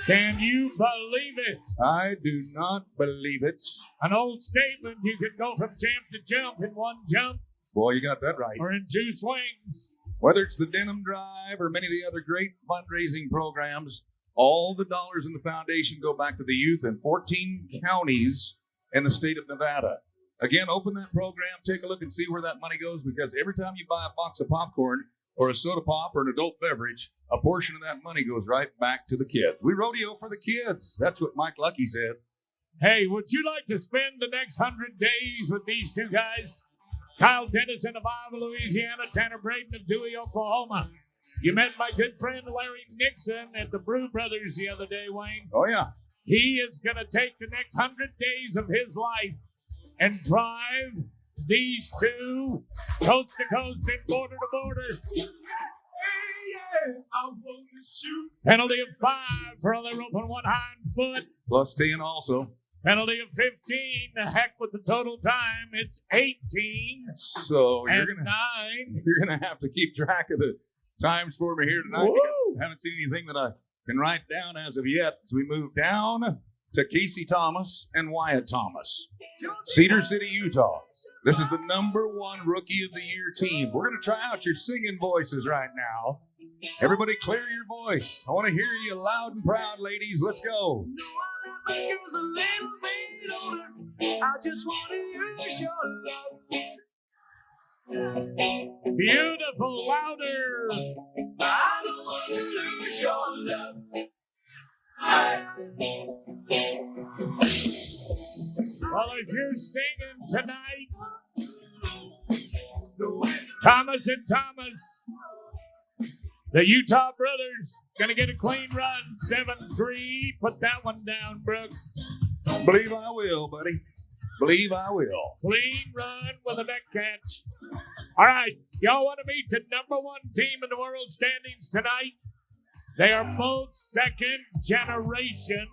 Can you believe it? I do not believe it. An old statement, you could go from champ to jump in one jump. Boy, you got that right. Or in 2 swings. Whether it's the Denim Drive or many of the other great fundraising programs, all the dollars in the foundation go back to the youth in 14 counties in the state of Nevada. Again, open that program, take a look and see where that money goes, because every time you buy a box of popcorn or a soda pop or an adult beverage, a portion of that money goes right back to the kids. We rodeo for the kids. That's what Mike Lucky said. Hey, would you like to spend the next 100 days with these two guys? Kyle Dennison of Iowa, Louisiana, Tanner Braden of Dewey, Oklahoma. You met my good friend Larry Nixon at the Brew Brothers the other day, Wayne. Oh, yeah. He is going to take the next 100 days of his life and drive these two coast to coast and border to border. Penalty of 5 for only roping one hind foot. Plus 10 also. Penalty of 15. The heck with the total time. It's 18. So and you're 9. gonna have to keep track of the times for me here tonight. Because I haven't seen anything that I can write down as of yet as we move down to Casey Thomas and Wyatt Thomas. Cedar City, Utah. This is the #1 Rookie of the Year team. We're going to try out your singing voices right now. Everybody clear your voice. I want to hear you loud and proud, ladies. Let's go. I just want to use your love. Beautiful, louder. I don't want to lose your love. Well, as you're singing tonight, Thomas and Thomas, the Utah brothers, going to get a clean run, 7-3. Put that one down, Brooks. Believe I will, buddy. Believe I will. Clean run with a neck catch. All right, y'all want to meet the #1 team in the world standings tonight? They are both second-generation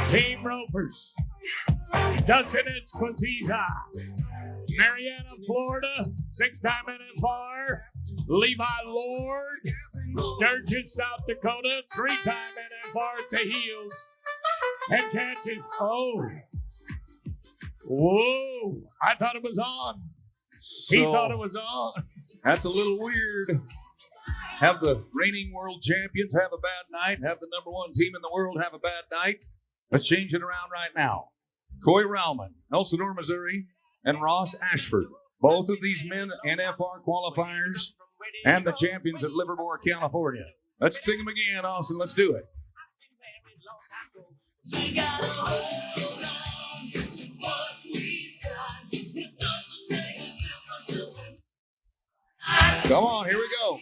team ropers. Dustin Esquizza, Marietta, Florida, 6-time NFR. Levi Lord, Sturgis, South Dakota, 3-time NFR at the heels. Head catches. Oh. Whoa. I thought it was on. He thought it was on. That's a little weird. Have the reigning world champions have a bad night. Have the #1 team in the world have a bad night. Let's change it around right now. Coy Rowman, Elsinore, Missouri, and Ross Ashford. Both of these men NFR qualifiers and the champions at Livermore, California. Let's sing them again, Austin. Let's do it. Come on, here we go.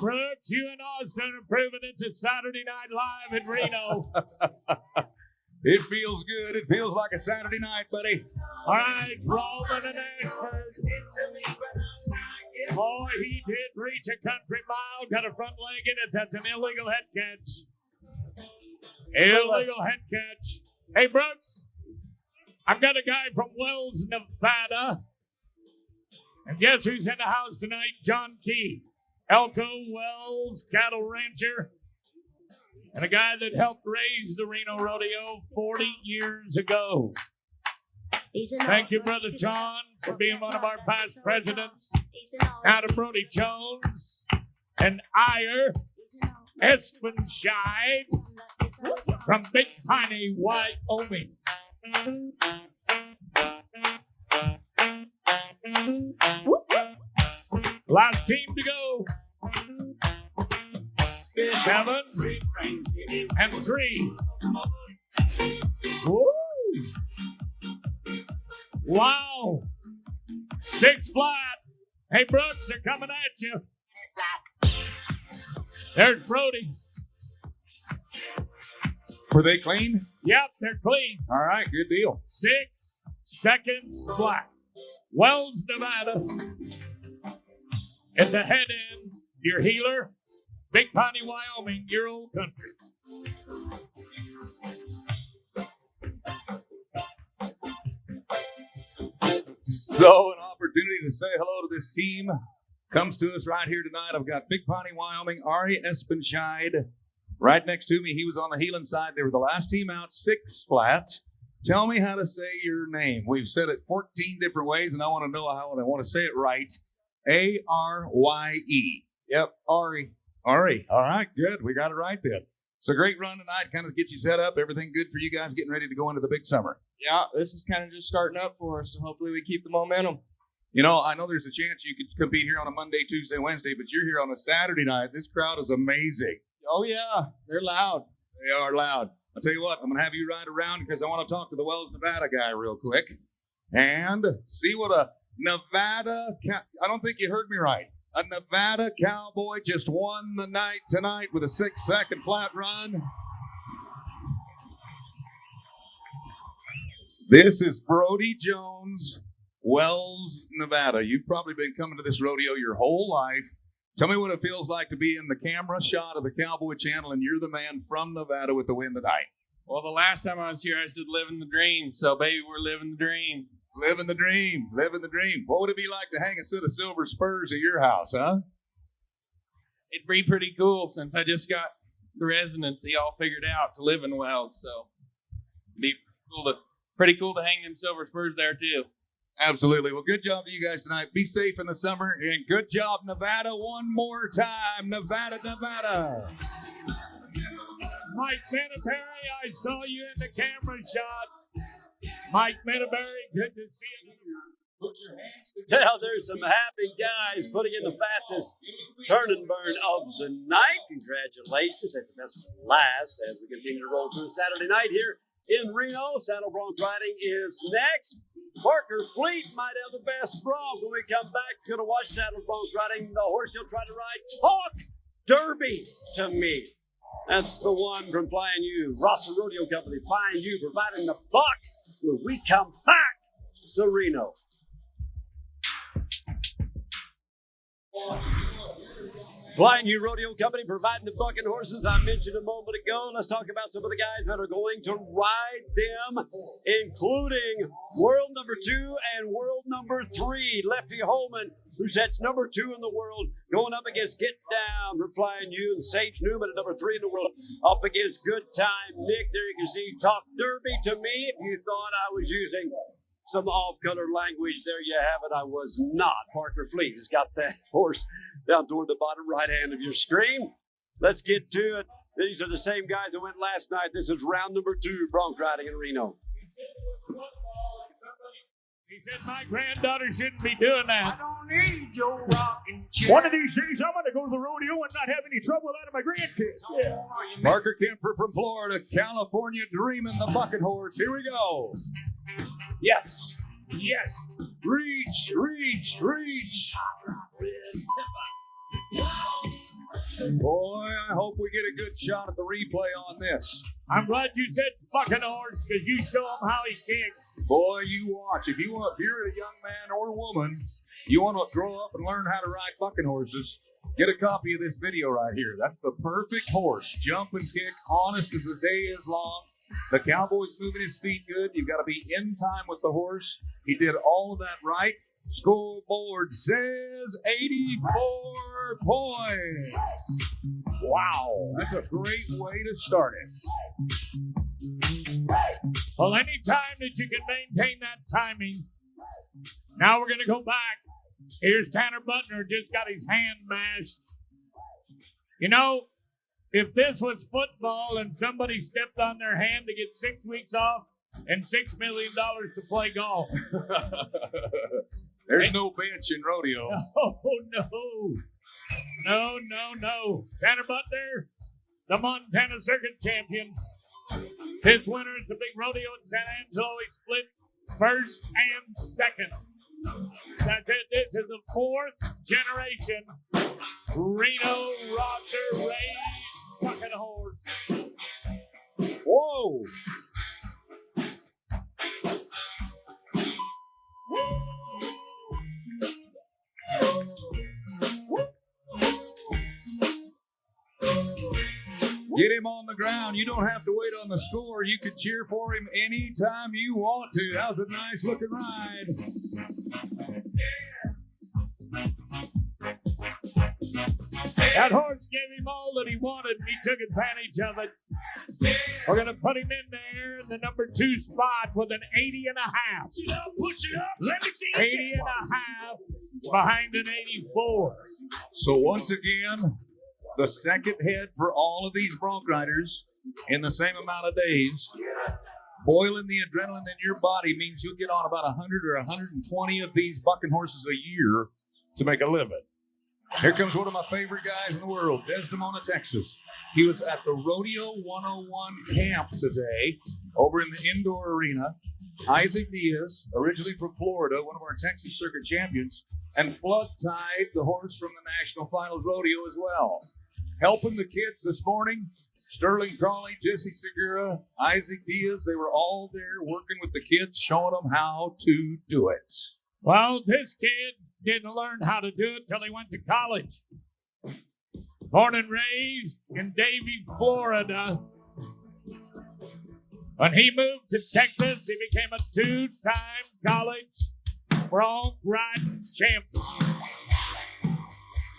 Brooks, you and Austin are proving it's a Saturday Night Live in Reno. It feels good. It feels like a Saturday night, buddy. All right, Roman and Ashford. Boy, he did reach a country mile. Got a front leg in it. That's an illegal head catch. Illegal head catch. Hey, Brooks, I've got a guy from Wells, Nevada. And guess who's in the house tonight? John Key. Elko Wells, cattle rancher. And a guy that helped raise the Reno Rodeo 40 years ago. Thank you, Brother John, for being one of our past presidents. Now to Brody Jones and Iyer Espenscheid from Big Piney, Wyoming. Last team to go. 7 and 3. Woo! Wow. 6 flat. Hey, Brooks, they're coming at you. There's Brody. Were they clean? Yep, they're clean. All right, good deal. 6 seconds flat. Wells, Nevada. At the head end, your healer. Big Piney, Wyoming, your old country. So an opportunity to say hello to this team comes to us right here tonight. I've got Big Piney, Wyoming, Ari Espenscheid. Right next to me, he was on the healing side. They were the last team out, 6 flat. Tell me how to say your name. We've said it 14 different ways, and I want to know how I want to say it right. Arye. Yep, Ari. Ari. All right, good. We got it right then. So great run tonight. Kind of get you set up. Everything good for you guys getting ready to go into the big summer. Yeah, this is kind of just starting up for us, so hopefully we keep the momentum. You know, I know there's a chance you could compete here on a Monday, Tuesday, Wednesday, but you're here on a Saturday night. This crowd is amazing. Oh, yeah. They're loud. They are loud. I'll tell you what, I'm going to have you ride around because I want to talk to the Wells, Nevada guy real quick and see what a Nevada, I don't think you heard me right. A Nevada cowboy just won the night tonight with a 6-second flat run. This is Brody Jones, Wells, Nevada. You've probably been coming to this rodeo your whole life. Tell me what it feels like to be in the camera shot of the Cowboy Channel and you're the man from Nevada with the win tonight. Well, the last time I was here, I said living the dream. So, baby, we're living the dream. Living the dream. Living the dream. What would it be like to hang a set of silver spurs at your house, huh? It'd be pretty cool since I just got the residency all figured out to live in Wells. So, it'd be pretty cool to hang them silver spurs there, too. Absolutely. Well, good job to you guys tonight. Be safe in the summer. And good job, Nevada, one more time. Nevada, Nevada. Mike Menneberry, I saw you in the camera shot. Mike Menneberry, good to see you. Now there's some happy guys putting in the fastest turn and burn of the night. Congratulations. I think that's last as we continue to roll through Saturday night here in Reno. Saddle bronc riding is next. Parker Fleet might have the best bronc. When we come back, going to watch saddle bronc riding. The horse he'll try to ride, Talk Derby to Me. That's the one from Flying U, Rosser Rodeo Company. Flying U providing the buck when we come back to Reno. Flying U Rodeo Company providing the bucking horses I mentioned a moment ago. Let's talk about some of the guys that are going to ride them, including world number 2 and world number 3. Lefty Holman, who sets number 2 in the world, going up against Get Down from Flying U, and Sage Newman at number 3 in the world, up against Good Time Nick. There you can see Talk Derby to Me. If you thought I was using some off-color language, there you have it. I was not. Parker Fleet has got that horse down toward the bottom right hand of your screen. Let's get to it. These are the same guys that went last night. This is round number 2, bronc riding in Reno. He said, my granddaughter shouldn't be doing that. I don't need your rocking chair. One of these days, I'm going to go to the rodeo and not have any trouble out of my grandkids. Yeah. Marker Kemper from Florida, California, dreaming the bucket horse. Here we go. Yes. Yes. Reach, reach, reach. Boy, I hope we get a good shot at the replay on this. I'm glad you said bucking horse because you show him how he kicks. Boy, you watch. If you're a young man or woman, you want to grow up and learn how to ride bucking horses, get a copy of this video right here. That's the perfect horse. Jump and kick, honest as the day is long. The cowboy's moving his feet good. You've got to be in time with the horse. He did all of that right. Scoreboard says 84 points. Wow, that's a great way to start it. Well, any time that you can maintain that timing. Now we're going to go back. Here's Tanner Butner, just got his hand mashed. You know, if this was football and somebody stepped on their hand to get 6 weeks off and $6 million to play golf. There's no bench in rodeo. Oh, no. No. Tanner Butler, the Montana Circuit champion. His winner at the big rodeo in San Angelo. He split first and second. That's it. This is the 4th generation Reno Rosser raised bucking horse. Whoa. Get him on the ground. You don't have to wait on the score. You can cheer for him anytime you want to. That was a nice looking ride. That horse gave him all that he wanted, and he took advantage of it. We're going to put him in there in the number 2 spot with an 80 and a half. Push it up. Let me see 80 and a half behind an 84. So once again, the second head for all of these bronc riders in the same amount of days. Boiling the adrenaline in your body means you'll get on about 100 or 120 of these bucking horses a year to make a living. Here comes one of my favorite guys in the world, Desdemona, Texas. He was at the Rodeo 101 camp today over in the indoor arena. Isaac Diaz, originally from Florida, one of our Texas Circuit champions, and Flood tied the horse from the National Finals Rodeo as well. Helping the kids this morning, Sterling Crawley, Jesse Segura, Isaac Diaz, they were all there working with the kids, showing them how to do it. Well, this kid didn't learn how to do it till he went to college. Born and raised in Davie, Florida. When he moved to Texas, he became a two-time college bronc riding champion.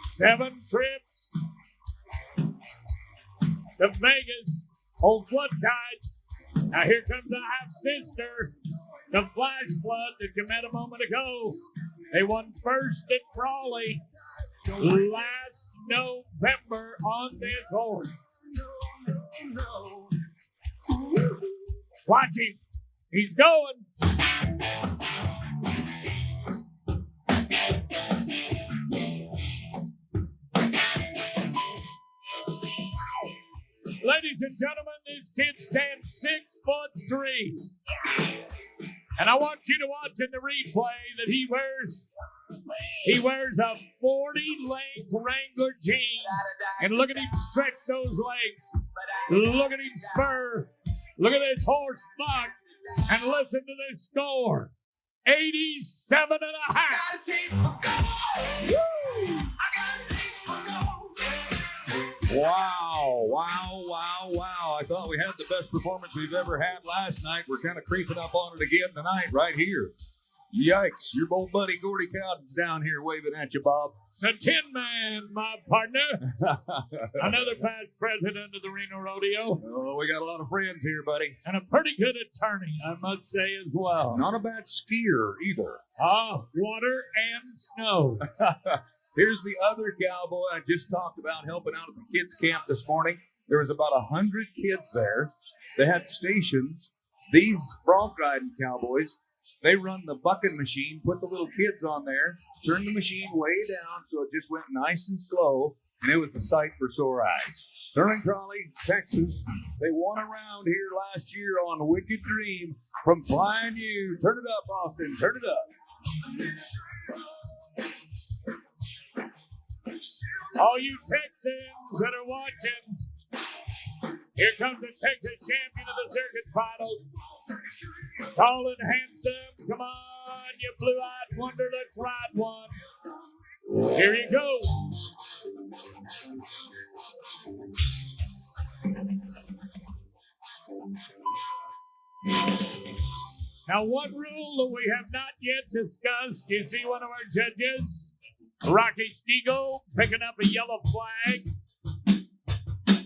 7 trips to Vegas on flood tide. Now here comes the half-sister, the Flash Flood that you met a moment ago. They won first at Raleigh last November on this horse. Watch him. He's going. Ladies and gentlemen, this kid stands 6'3". And I want you to watch in the replay that he wears a 40-length Wrangler jean. And look at him stretch those legs. Look at him spur. Look at this horse buck. And listen to this score. 87 and a half. Wow. I thought we had the best performance we've ever had last night. We're kind of creeping up on it again tonight right here. Yikes. Your old buddy Gordy Cowden's down here waving at you, Bob. The Tin Man, my partner. Another past president of the Reno Rodeo. Oh, we got a lot of friends here, buddy. And a pretty good attorney, I must say, as well. Not a bad skier either. Water and snow. Here's the other cowboy I just talked about helping out at the kids' camp this morning. There was about 100 kids there. They had stations. These bronc riding cowboys, they run the bucking machine, put the little kids on there, turn the machine way down so it just went nice and slow, and it was a sight for sore eyes. Sterling Crowley, Texas, they won a round here last year on Wicked Dream from Flying U. Turn it up, Austin, turn it up. All you Texans that are watching, here comes the Texas champion of the circuit finals. Tall and handsome, come on, you blue-eyed wonder, let's ride one. Here he goes. Now, one rule that we have not yet discussed, you see one of our judges, Rocky Stiegel, picking up a yellow flag.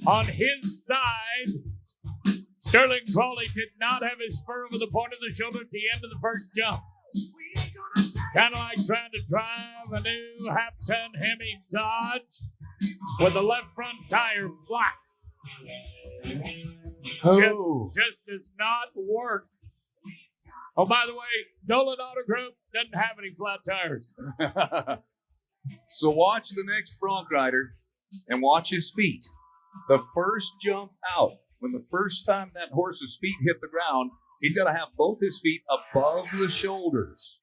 On his side, Sterling Crowley did not have his spur over the point of the shoulder at the end of the first jump. Kind of like trying to drive a new half-ton Hemi Dodge with the left front tire flat. Just does not work. Oh, by the way, Dolan Auto Group doesn't have any flat tires. So watch the next bronc rider and watch his feet. The first jump out, when the first time that horse's feet hit the ground, he's got to have both his feet above the shoulders.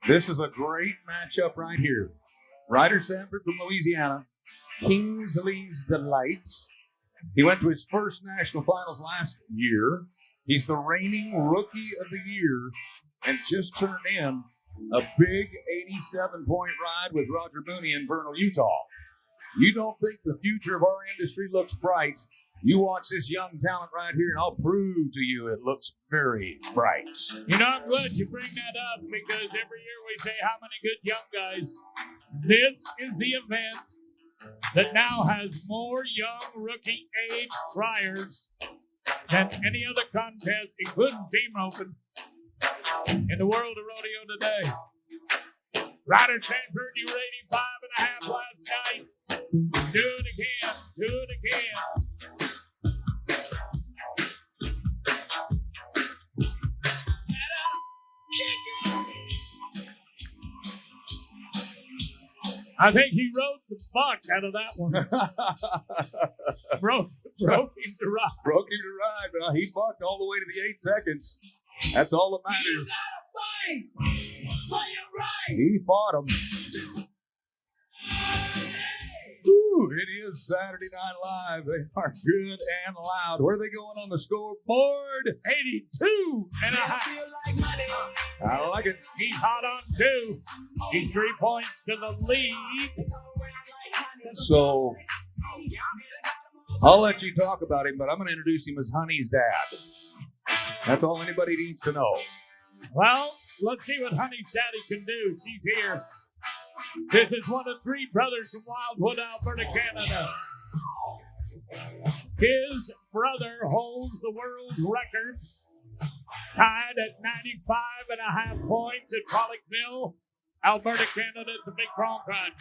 This is a great matchup right here. Ryder Sanford from Louisiana, Kingsley's Delight. He went to his first national finals last year. He's the reigning rookie of the year and just turned in a big 87-point ride with Roger Mooney in Vernal, Utah. You don't think the future of our industry looks bright? You watch this young talent right here, and I'll prove to you it looks very bright. You know, I'm glad you bring that up because every year we say how many good young guys. This is the event that now has more young rookie age triers than any other contest, including team roping, in the world of rodeo today. Ryder Sanford, you were 85.5 last night. Do it again. Do it again. I think he rode the buck out of that one. broke him to ride. Broke him to ride. He bucked all the way to the 8 seconds. That's all that matters. You gotta fight for your right. He fought him. Ooh, it is Saturday Night Live. They are good and loud. Where are they going on the scoreboard? 82 and a half. I like it. He's hot on 2. He's 3 points to the lead. So I'll let you talk about him, but I'm going to introduce him as Honey's dad. That's all anybody needs to know. Well, let's see what Honey's daddy can do. She's here. This is one of three brothers from Wildwood, Alberta, Canada. His brother holds the world record, tied at 95.5 points at Pollockville, Alberta, Canada, at the Big Bronc Run.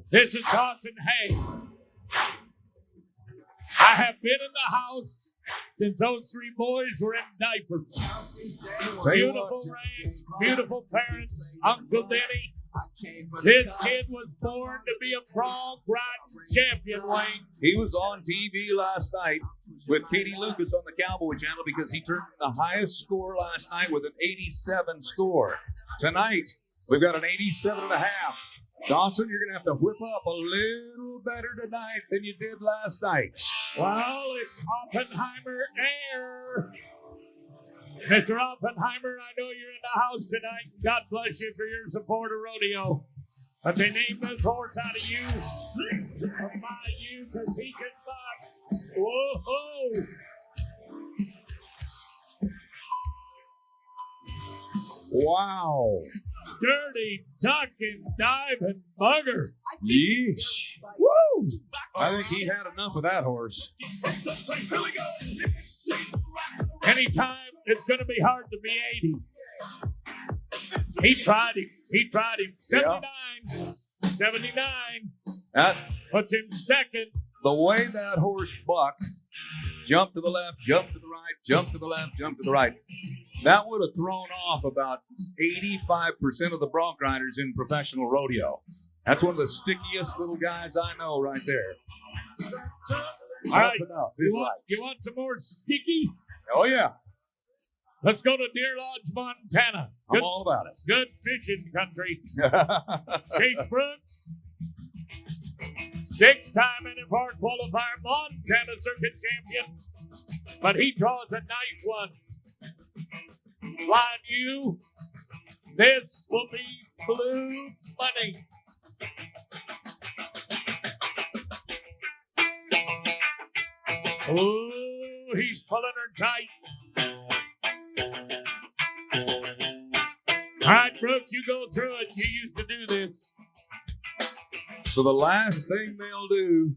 This is Dawson Hay. I have been in the house since those three boys were in diapers. Beautiful ranch, beautiful parents, Uncle Denny. This kid was born to be a bronc riding champion, Wayne. He was on TV last night with Katie Lucas on the Cowboy Channel because he turned the highest score last night with an 87 score. Tonight, we've got an 87.5. Dawson, you're going to have to whip up a little better tonight than you did last night. Well, it's Oppenheimer Air. Mr. Oppenheimer, I know you're in the house tonight. God bless you for your support of rodeo. But they named this horse out of you, by you, because he can buck. Whoa-ho! Wow. Dirty duck and dive and bugger. Yeesh. Woo! I think he had enough of that horse. Anytime, it's going to be hard to be 80. He tried him. 79. Yeah. 79. That, Puts him second. the way that horse bucked, jump to the left, jump to the right, jump to the left, jump to the right. That would have thrown off about 85% of the bronc riders in professional rodeo. That's one of the stickiest little guys I know right there. All right. Enough. You want some more sticky? Oh, yeah. Let's go to Deer Lodge, Montana. I'm all about it. Good fishing country. Chase Brooks, 6-time NFR qualifier, Montana Circuit champion. But he draws a nice one. Flying you, this will be blue money. Oh, he's pulling her tight. All right, Brooks, you go through it. You used to do this. So the last thing they'll do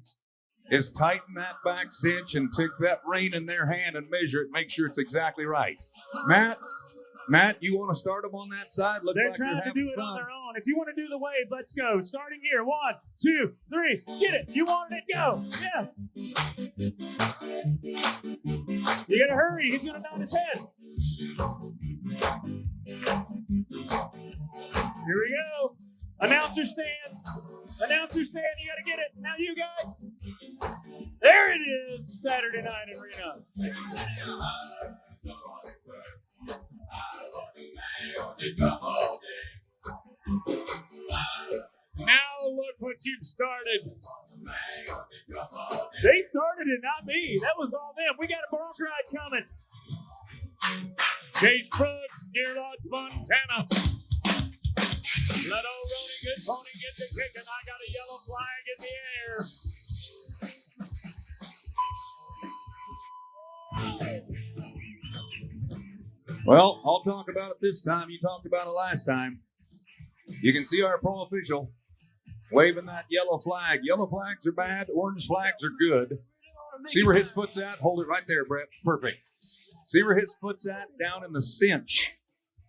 is tighten that back cinch and take that rein in their hand and measure it, make sure it's exactly right. Matt, you want to start them on that side? Looks They're like trying to do it on their own. If you want to do the wave, let's go. Starting here. 1, 2, 3. Get it. You wanted it. Go. Yeah. You got to hurry. He's going to nod his head. Here we go. Announcer stand. Announcer stand. You got to get it. Now you guys. There it is. Saturday night in Reno. Now look what you've started. They started it, not me. That was all them. We got a bronc ride coming. Chase Brooks, Deer Lodge, Montana. Let old Rony Good Pony get the kicking. I got a yellow flag in the air. Well, I'll talk about it this time. You talked about it last time. You can see our pro official waving that yellow flag. Yellow flags are bad. Orange flags are good. See where his foot's at? Hold it right there, Brett. Perfect. See where his foot's at? Down in the cinch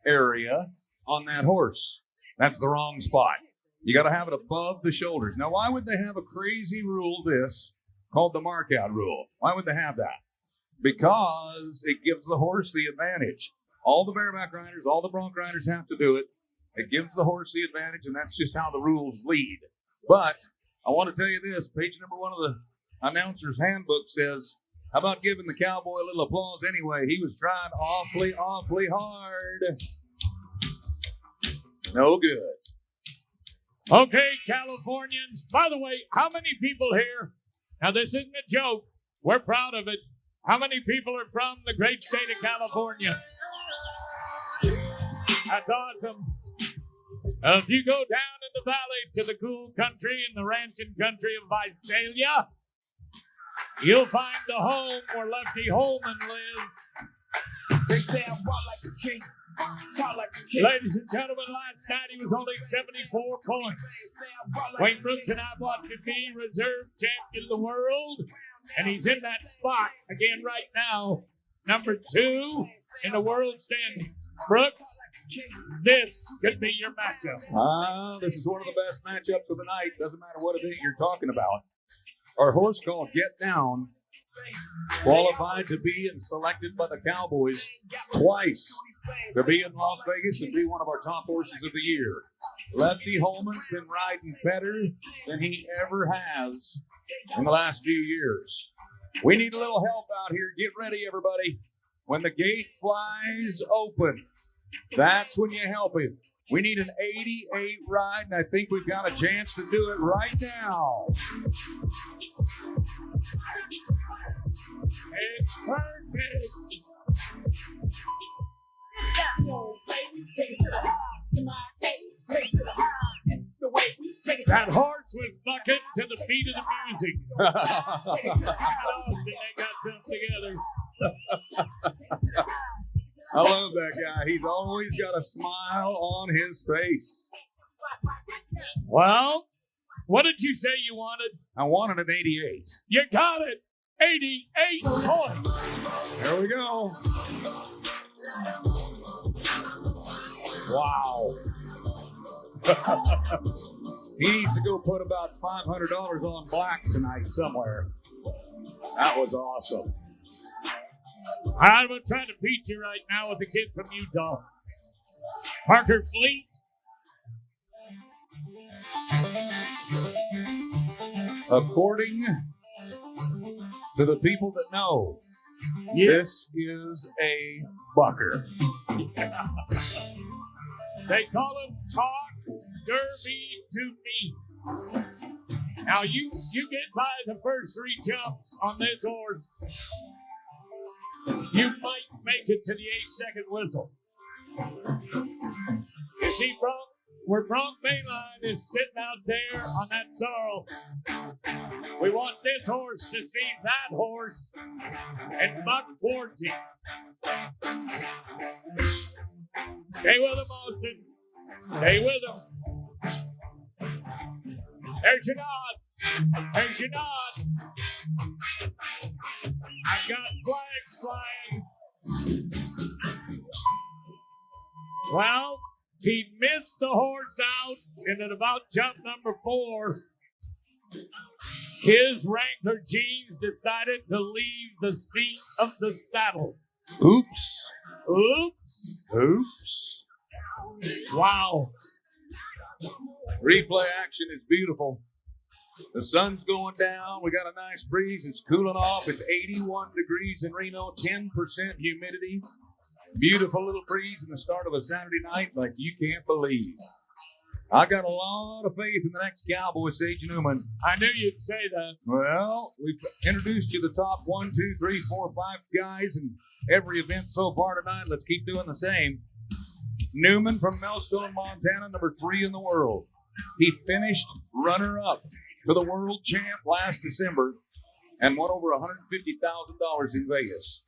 area on that horse. That's the wrong spot. You got to have it above the shoulders. Now, why would they have a crazy rule this called the markout rule? Why would they have that? Because it gives the horse the advantage. All the bareback riders, all the bronc riders have to do it. It gives the horse the advantage, and that's just how the rules lead. But I want to tell you this. Page number 1 of the announcer's handbook says, how about giving the cowboy a little applause anyway? He was trying awfully, awfully hard. No good. Okay, Californians. By the way, how many people here? Now, this isn't a joke. We're proud of it. How many people are from the great state of California? That's awesome. If you go down in the valley to the cool country and the ranching country of Visalia, you'll find the home where Lefty Holman lives. They say I walk like a king, talk like a king. Ladies and gentlemen, last night he was only 74 points. Wayne Brooks and I watched him be reserve champion of the world, and he's in that spot again right now, number 2 in the world standings. Brooks, this could be your matchup. This is one of the best matchups of the night. Doesn't matter what event you're talking about. Our horse called Get Down qualified to be and selected by the Cowboys twice to be in Las Vegas and be one of our top horses of the year. Lefty Holman's been riding better than he ever has in the last few years. We need a little help out here. Get ready, everybody. When the gate flies open, that's when you help him. We need an 88 ride, and I think we've got a chance to do it right now. It's perfect. That horse was bucking to the beat of the music. They got something together. I love that guy. He's always got a smile on his face. Well, what did you say you wanted? I wanted an 88. You got it. 88 points. There we go. Wow. He needs to go put about $500 on black tonight somewhere. That was awesome. I'm going to try to beat you right now with the kid from Utah. Parker Fleet. According to the people that know, this is a bucker. They call him Talk Derby to Me. Now, you get by the first 3 jumps on this horse, you might make it to the 8-second whistle. You see, where Bronc Mainline is sitting out there on that sorrel, we want this horse to see that horse and buck towards him. Stay with him, Austin. Stay with him. There's your nod. There's your nod. I've got flags flying. Well, he missed the horse out, and at about jump number 4, his Wrangler jeans decided to leave the seat of the saddle. Oops. Oops. Oops. Wow. Replay action is beautiful. The sun's going down. We got a nice breeze. It's cooling off. It's 81 degrees in Reno, 10% humidity. Beautiful little breeze in the start of a Saturday night like you can't believe. I got a lot of faith in the next Cowboy, Sage Newman. I knew you'd say that. Well, we've introduced you the top 1, 2, 3, 4, 5 guys in every event so far tonight. Let's keep doing the same. Newman from Millstone, Montana, number 3 in the world. He finished runner-up to the world champ last December and won over $150,000 in Vegas.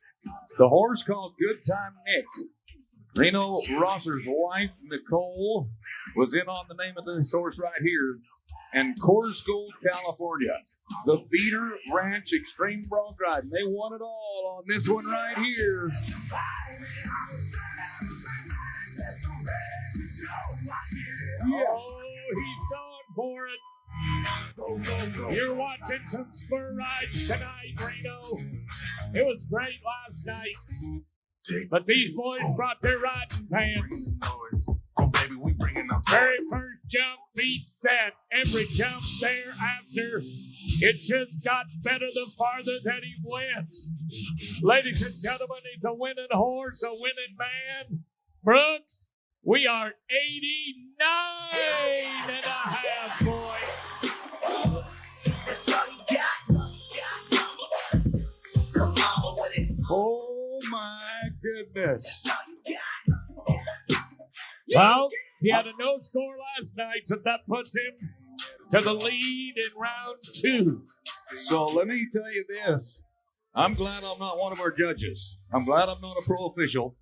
The horse called Good Time Nick. Reno Rosser's wife, Nicole, was in on the name of this horse right here. And Coors Gold, California. The Feeder Ranch Extreme Bronc Ride. They won it all on this one right here. Oh, he's going for it. You're watching some spur rides tonight, Reno. It was great last night. But these boys brought their riding pants. Very first jump, feet set. Every jump thereafter, it just got better the farther that he went. Ladies and gentlemen, it's a winning horse, a winning man. Brooks, we are 89 and a half, boys. Oh, my goodness. Well, He had a no score last night, so that puts him to the lead in round 2. So let me tell you this. I'm glad I'm not one of our judges. I'm glad I'm not a pro official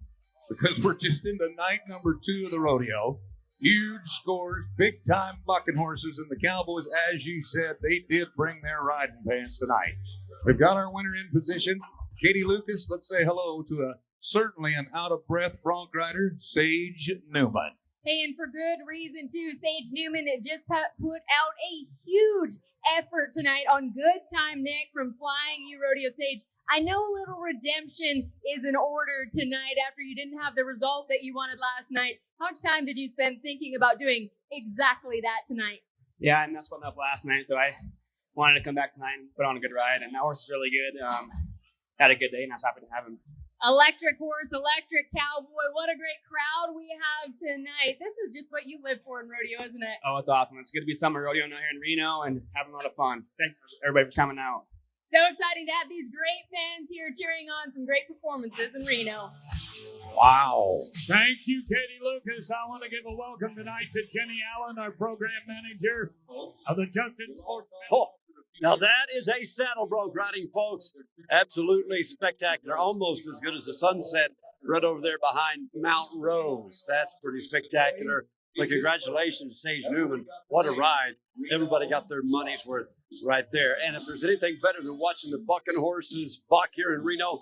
because we're just into night number 2 of the rodeo. Huge scores, big time bucking horses, and the Cowboys, as you said, they did bring their riding pants tonight. We've got our winner in position. Katie Lucas, let's say hello to certainly an out of breath bronc rider, Sage Newman. Hey, and for good reason, too. Sage Newman just put out a huge effort tonight on Good Time Nick from Flying U Rodeo. Sage, I know a little redemption is in order tonight after you didn't have the result that you wanted last night. How much time did you spend thinking about doing exactly that tonight? Yeah, I messed one up last night, so I wanted to come back tonight and put on a good ride, and that horse is really good. Had a good day, and I was happy to have him. Electric horse, electric cowboy. What a great crowd we have tonight. This is just what you live for in rodeo, isn't it? Oh, it's awesome. It's good to be summer rodeo out here in Reno and having a lot of fun. Thanks everybody for coming out. So exciting to have these great fans here cheering on some great performances in Reno. Wow. Thank you, Katie Lucas. I want to give a welcome tonight to Jenny Allen, our program manager of the Justin Sports. Now that is a saddle bronc riding, folks. Absolutely spectacular. Almost as good as the sunset right over there behind Mount Rose. That's pretty spectacular. But congratulations, Sage Newman. What a ride. Everybody got their money's worth right there. And if there's anything better than watching the bucking horses buck here in Reno,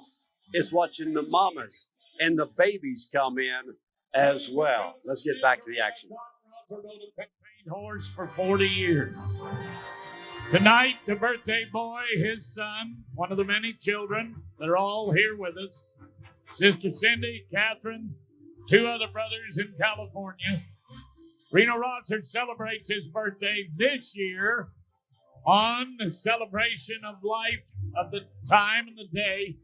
it's watching the mamas and the babies come in as well. Let's get back to the action. Horse for 40 years. Tonight, the birthday boy, his son, one of the many children that are all here with us, Sister Cindy, Catherine, 2 other brothers in California. Reno Rosser celebrates his birthday this year on the celebration of life of the time and the day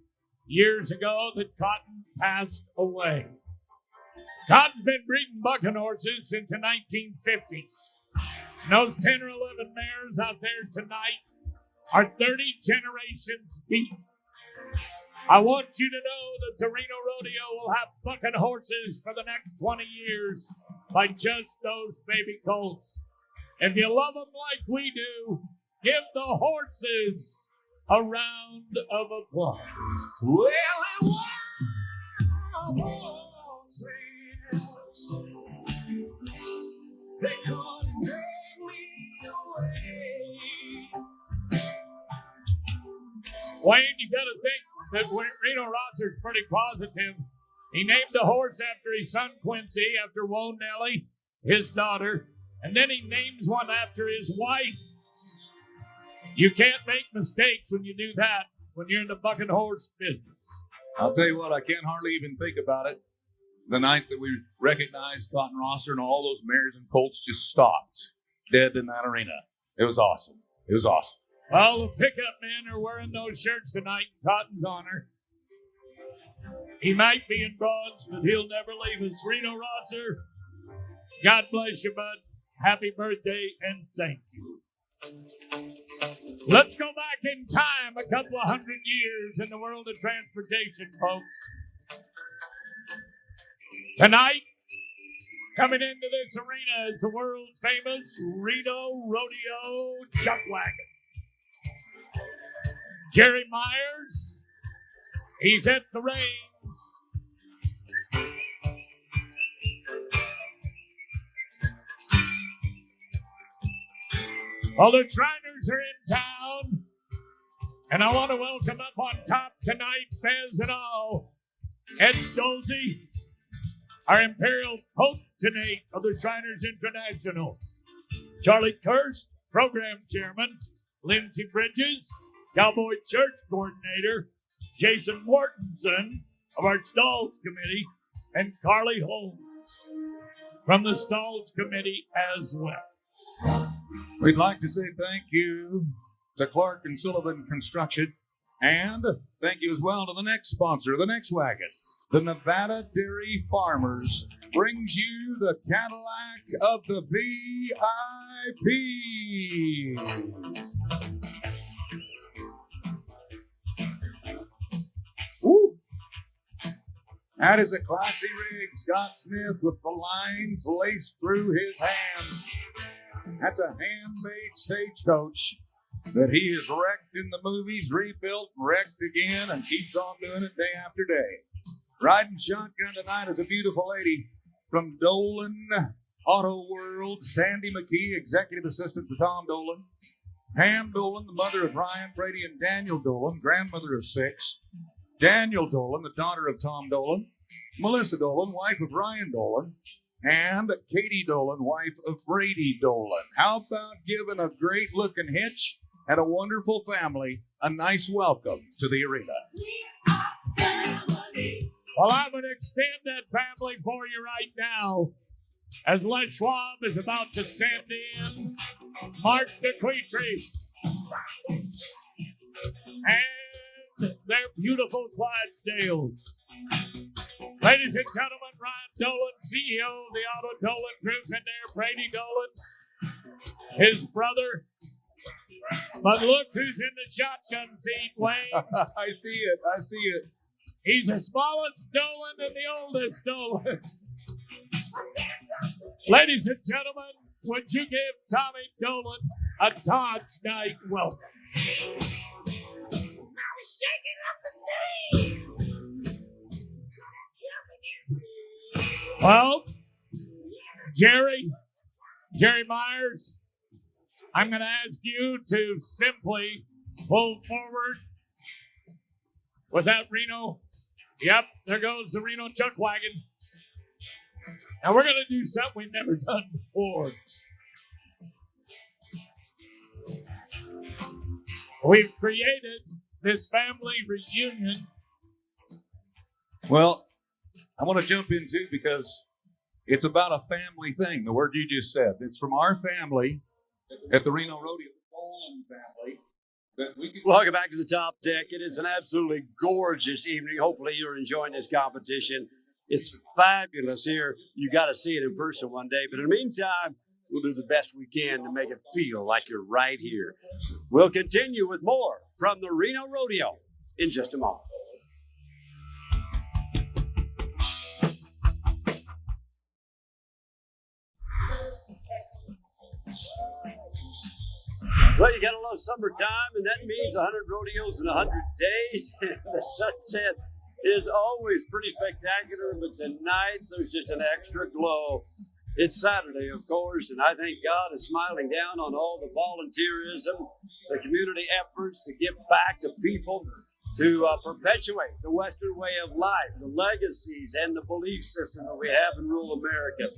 years ago that Cotton passed away. Cotton's been breeding bucking horses since the 1950s. And those 10 or 11 mares out there tonight are 30 generations deep. I want you to know that the Reno Rodeo will have bucking horses for the next 20 years by just those baby colts. If you love them like we do, give the horses a round of applause. Well, they couldn't take me away. Wayne, you got to think that Reno Rosser's pretty positive. He named the horse after his son Quincy, after Woe Nellie, his daughter, and then he names one after his wife. You can't make mistakes when you do that when you're in the bucking horse business. I'll tell you what, I can't hardly even think about it. The night that we recognized Cotton Rosser and all those mares and colts just stopped dead in that arena. It was awesome. It was awesome. Well, the pickup men are wearing those shirts tonight in Cotton's honor. He might be in bronze, but he'll never leave us. Reno Rosser, God bless you, bud. Happy birthday, and thank you. Let's go back in time a couple of 100 years in the world of transportation, folks. Tonight, coming into this arena is the world-famous Reno Rodeo chuck wagon. Jerry Myers, he's at the reins. Well, the Shriners are in town, and I want to welcome up on top tonight, Fez and all, Ed Stolze, our Imperial Potentate of the Shriners International, Charlie Kirst, Program Chairman, Lindsey Bridges, Cowboy Church Coordinator, Jason Mortensen of our Stalls Committee, and Carly Holmes from the Stalls Committee as well. We'd like to say thank you to Clark and Sullivan Construction, and thank you as well to the next sponsor, the next wagon. The Nevada Dairy Farmers brings you the Cadillac of the VIP. Woo. That is a classy rig, Scott Smith, with the lines laced through his hands. That's a hand-made stagecoach that he has wrecked in the movies, rebuilt, wrecked again, and keeps on doing it day after day. Riding shotgun tonight is a beautiful lady from Dolan Auto World, Sandy McKee, executive assistant to Tom Dolan. Pam Dolan, the mother of Ryan, Brady, and Daniel Dolan, grandmother of 6. Daniel Dolan, the daughter of Tom Dolan. Melissa Dolan, wife of Ryan Dolan. And Katie Dolan, wife of Brady Dolan. How about giving a great-looking hitch and a wonderful family a nice welcome to the arena? Well, I'm going to extend that family for you right now as Les Schwab is about to send in Mark DeQuetris and their beautiful Clydesdales. Ladies and gentlemen, Ryan Dolan, CEO of the Auto Dolan Group, and there, Brady Dolan, his brother. But look who's in the shotgun seat, Wayne. I see it. He's the smallest Dolan and the oldest Dolan. Ladies and gentlemen, would you give Tommy Dolan a Dodge Night welcome? Shaking up the knees. Well, Jerry Myers, I'm going to ask you to simply pull forward with that Reno. Yep, there goes the Reno chuck wagon. Now we're going to do something we've never done before. We've created this family reunion. Well, I want to jump in too because it's about a family thing, the word you just said. It's from our family at the Reno Rodeo, the Dolan family. That we can... Welcome back to the top deck. It is an absolutely gorgeous evening. Hopefully you're enjoying this competition. It's fabulous here. You got to see it in person one day. But in the meantime, we'll do the best we can to make it feel like you're right here. We'll continue with more from the Reno Rodeo in just a moment. Well, you gotta love summertime, and that means 100 rodeos in 100 days. The sunset is always pretty spectacular, but tonight there's just an extra glow. It's Saturday, of course, and I think God is smiling down on all the volunteerism, the community efforts to give back to people, to perpetuate the Western way of life, the legacies and the belief system that we have in rural America.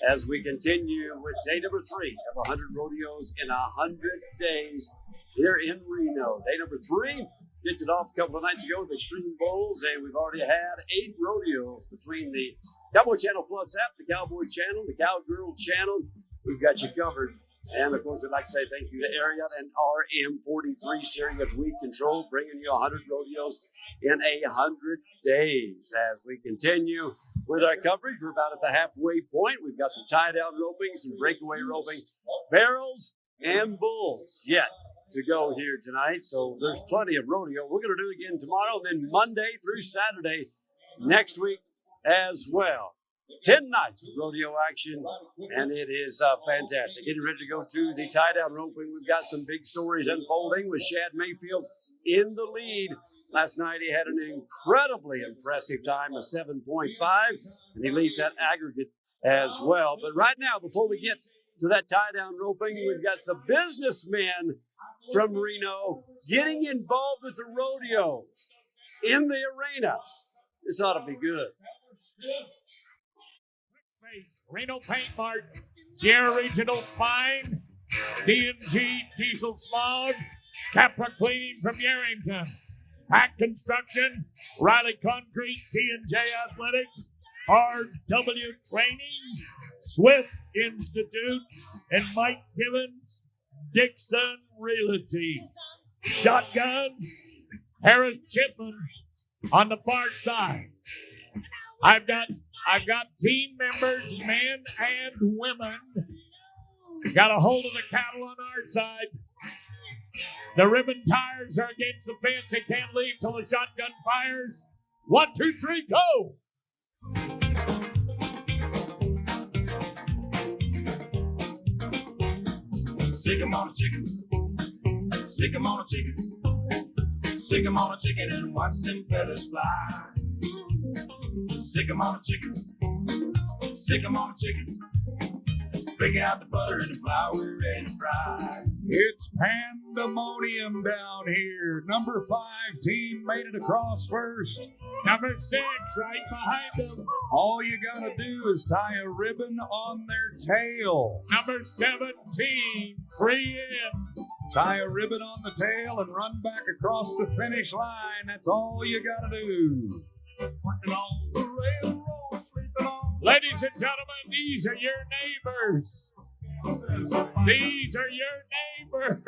As we continue with day number 3 of 100 rodeos in 100 days here in Reno. Day number 3 kicked it off a couple of nights ago with Extreme Bulls, and we've already had 8 rodeos between the Cowboy Channel Plus app, the Cowboy Channel, the Cowgirl Channel. We've got you covered. And, of course, we'd like to say thank you to Ariat and RM43 Series Weed Control, bringing you 100 rodeos in 100 days. As we continue with our coverage, we're about at the halfway point. We've got some tie-down roping, some breakaway roping, barrels, and bulls yet to go here tonight. So there's plenty of rodeo. We're going to do it again tomorrow, and then Monday through Saturday next week as well. 10 nights of rodeo action, and it is fantastic. Getting ready to go to the tie-down roping. We've got some big stories unfolding with Shad Mayfield in the lead. Last night he had an incredibly impressive time of 7.5, and he leads that aggregate as well. But right now, before we get to that tie-down roping, we've got the businessmen from Reno getting involved with the rodeo in the arena. This ought to be good. Reno Paint Mart, Sierra Regional Spine, D&G Diesel Smog, Capra Cleaning from Yarrington, Pack Construction, Riley Concrete, T&J Athletics, RW Training, Swift Institute, and Mike Givens, Dixon Realty. Shotgun, Harris Chipman on the far side. I've got team members, men and women. Got a hold of the cattle on our side. The ribbon tires are against the fence. They can't leave till the shotgun fires. 1, 2, 3, go! Sick 'em on a chicken. Sick 'em on a chicken. Sick 'em on a chicken and watch them fellas fly. Sick 'em on a chicken. Sick 'em on a chicken. Break out the butter and the flour, we're ready to fry. It's pandemonium down here. Number 5 team made it across first. Number 6 right behind them. All you gotta do is tie a ribbon on their tail. Number 17, 3 in. Tie a ribbon on the tail and run back across the finish line. That's all you gotta do. Working on the railroad, sleeping on. Ladies and gentlemen, these are your neighbors. These are your neighbors.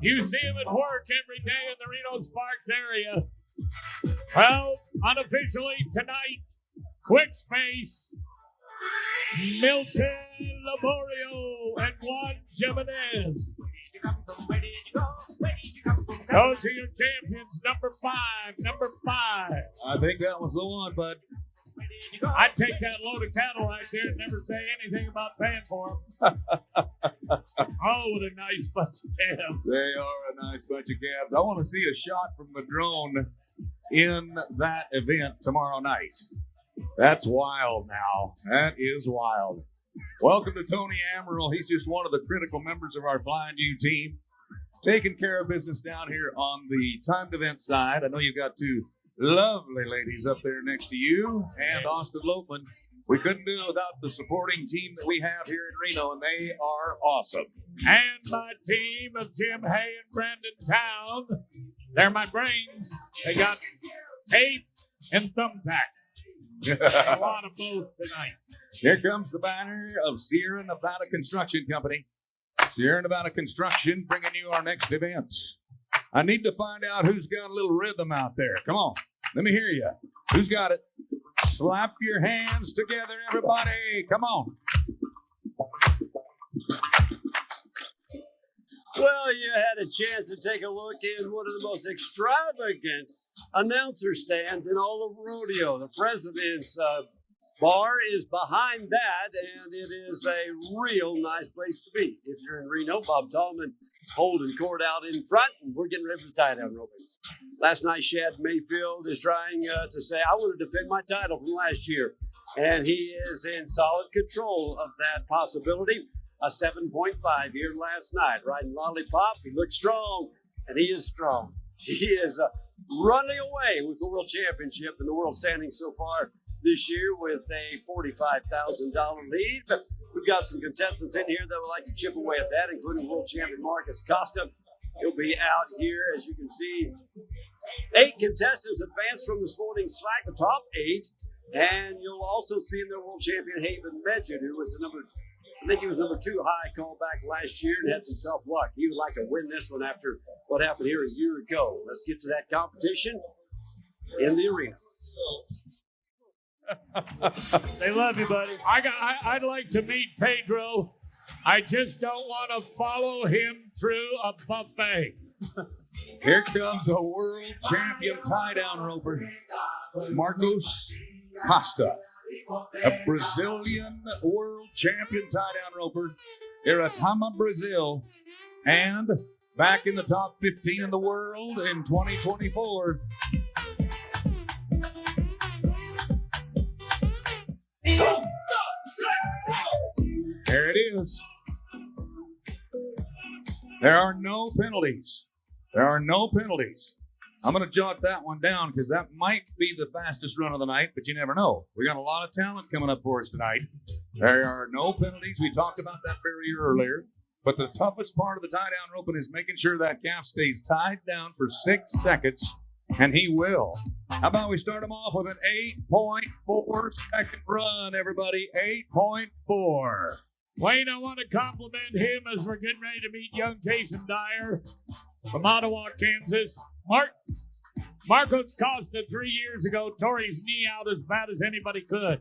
You see them at work every day in the Reno Sparks area. Well, unofficially tonight, Quick Space, Milton Laborio, and Juan Jimenez. Those are your champions, number 5. I think that was the one, bud. I'd take that load of cattle right there and never say anything about paying for them. Oh, what a nice bunch of calves. They are a nice bunch of calves. I want to see a shot from the drone in that event tomorrow night. That's wild now. That is wild. Welcome to Tony Amaral. He's just one of the critical members of our Blind U team, taking care of business down here on the timed event side. I know you've got 2 lovely ladies up there next to you and Austin Lopeman. We couldn't do it without the supporting team that we have here in Reno, and they are awesome. And my team of Jim Hay and Brandon Town. They're my brains. They got tape and thumbtacks. A lot of both tonight. Here comes the banner of Sierra Nevada Construction Company. Sierra Nevada Construction bringing you our next event. I need to find out who's got a little rhythm out there. Come on, let me hear you. Who's got it? Slap your hands together, everybody. Come on. Well, you had a chance to take a look in one of the most extravagant announcer stands in all of rodeo. The president's bar is behind that, and it is a real nice place to be. If you're in Reno, Bob Tallman holding court out in front, and we're getting ready for the tie-down roping. Last night, Shad Mayfield is trying to say, I want to defend my title from last year, and he is in solid control of that possibility. A 7.5 here last night, riding Lollipop. He looks strong, and he is strong. He is running away with the World Championship and the World Standings so far this year with a $45,000 lead. But we've got some contestants in here that would like to chip away at that, including world champion Marcus Costa. He'll be out here, as you can see. 8 contestants advanced from this morning's slack, the top 8. And you'll also see in there world champion Haven Medjid, who was I think he was number 2 high call back last year and had some tough luck. He would like to win this one after what happened here a year ago. Let's get to that competition in the arena. They love you, buddy. I'd like to meet Pedro. I just don't want to follow him through a buffet. Here comes a world champion tie-down roper, Marcos Costa, a Brazilian world champion tie-down roper, Iratama, Brazil, and back in the top 15 in the world in 2024. There it is. There are no penalties. There are no penalties. I'm going to jot that one down because that might be the fastest run of the night, but you never know. We got a lot of talent coming up for us tonight. There are no penalties. We talked about that very earlier. But the toughest part of the tie-down roping is making sure that calf stays tied down for 6 seconds, and he will. How about we start him off with an 8.4 second run, everybody? 8.4. Wayne, I want to compliment him as we're getting ready to meet young Jason Dyer from Ottawa, Kansas. Marcos Costa 3 years ago tore his knee out as bad as anybody could.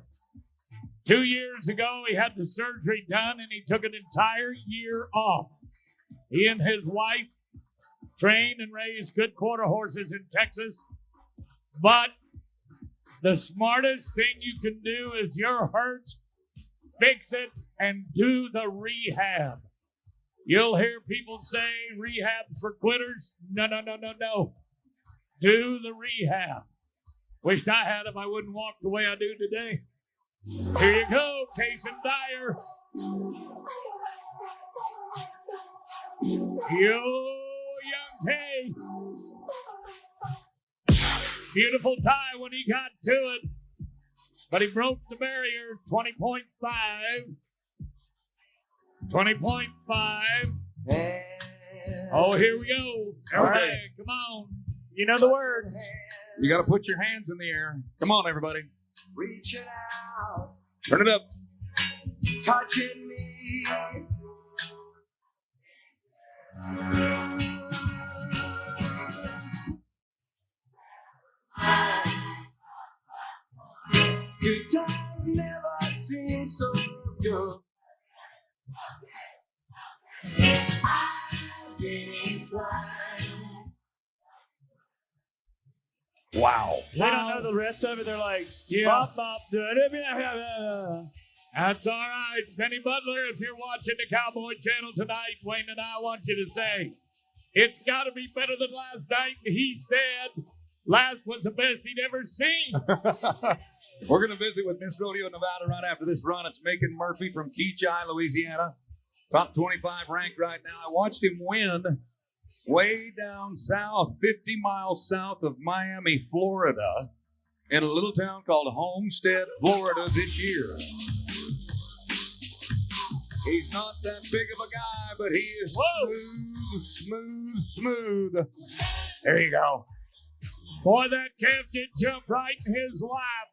2 years ago, he had the surgery done and he took an entire year off. He and his wife trained and raised good quarter horses in Texas, but The smartest thing you can do is you're hurt, fix it, and do the rehab. You'll hear people say rehab's for quitters. No. Do the rehab. Wished I had if I wouldn't walk the way I do today. Here you go, Case and Dyer. Yo, young K. Beautiful tie when he got to it. But he broke the barrier, 20.5. 20.5. Oh, here we go. All right, come on. You know the words. You got to put your hands in the air. Come on, everybody. Reach it out, Turn it up. touching me. Good times never seem so good. I've been inclined. Wow. They don't know the rest of it. They're like, Yeah. bop, bop, That's all right. Benny Butler, if you're watching the Cowboy Channel tonight, Wayne and I want you to say, it's got to be better than last night. He said last was the best he'd ever seen. We're going to visit with Miss Rodeo Nevada right after this run. It's Macon Murphy from Keachai, Louisiana. Top 25 ranked right now. I watched him win way down south, 50 miles south of Miami, Florida, in a little town called Homestead, Florida this year. He's not that big of a guy, but he is smooth. There you go. Boy, that calf did jump right in his lap.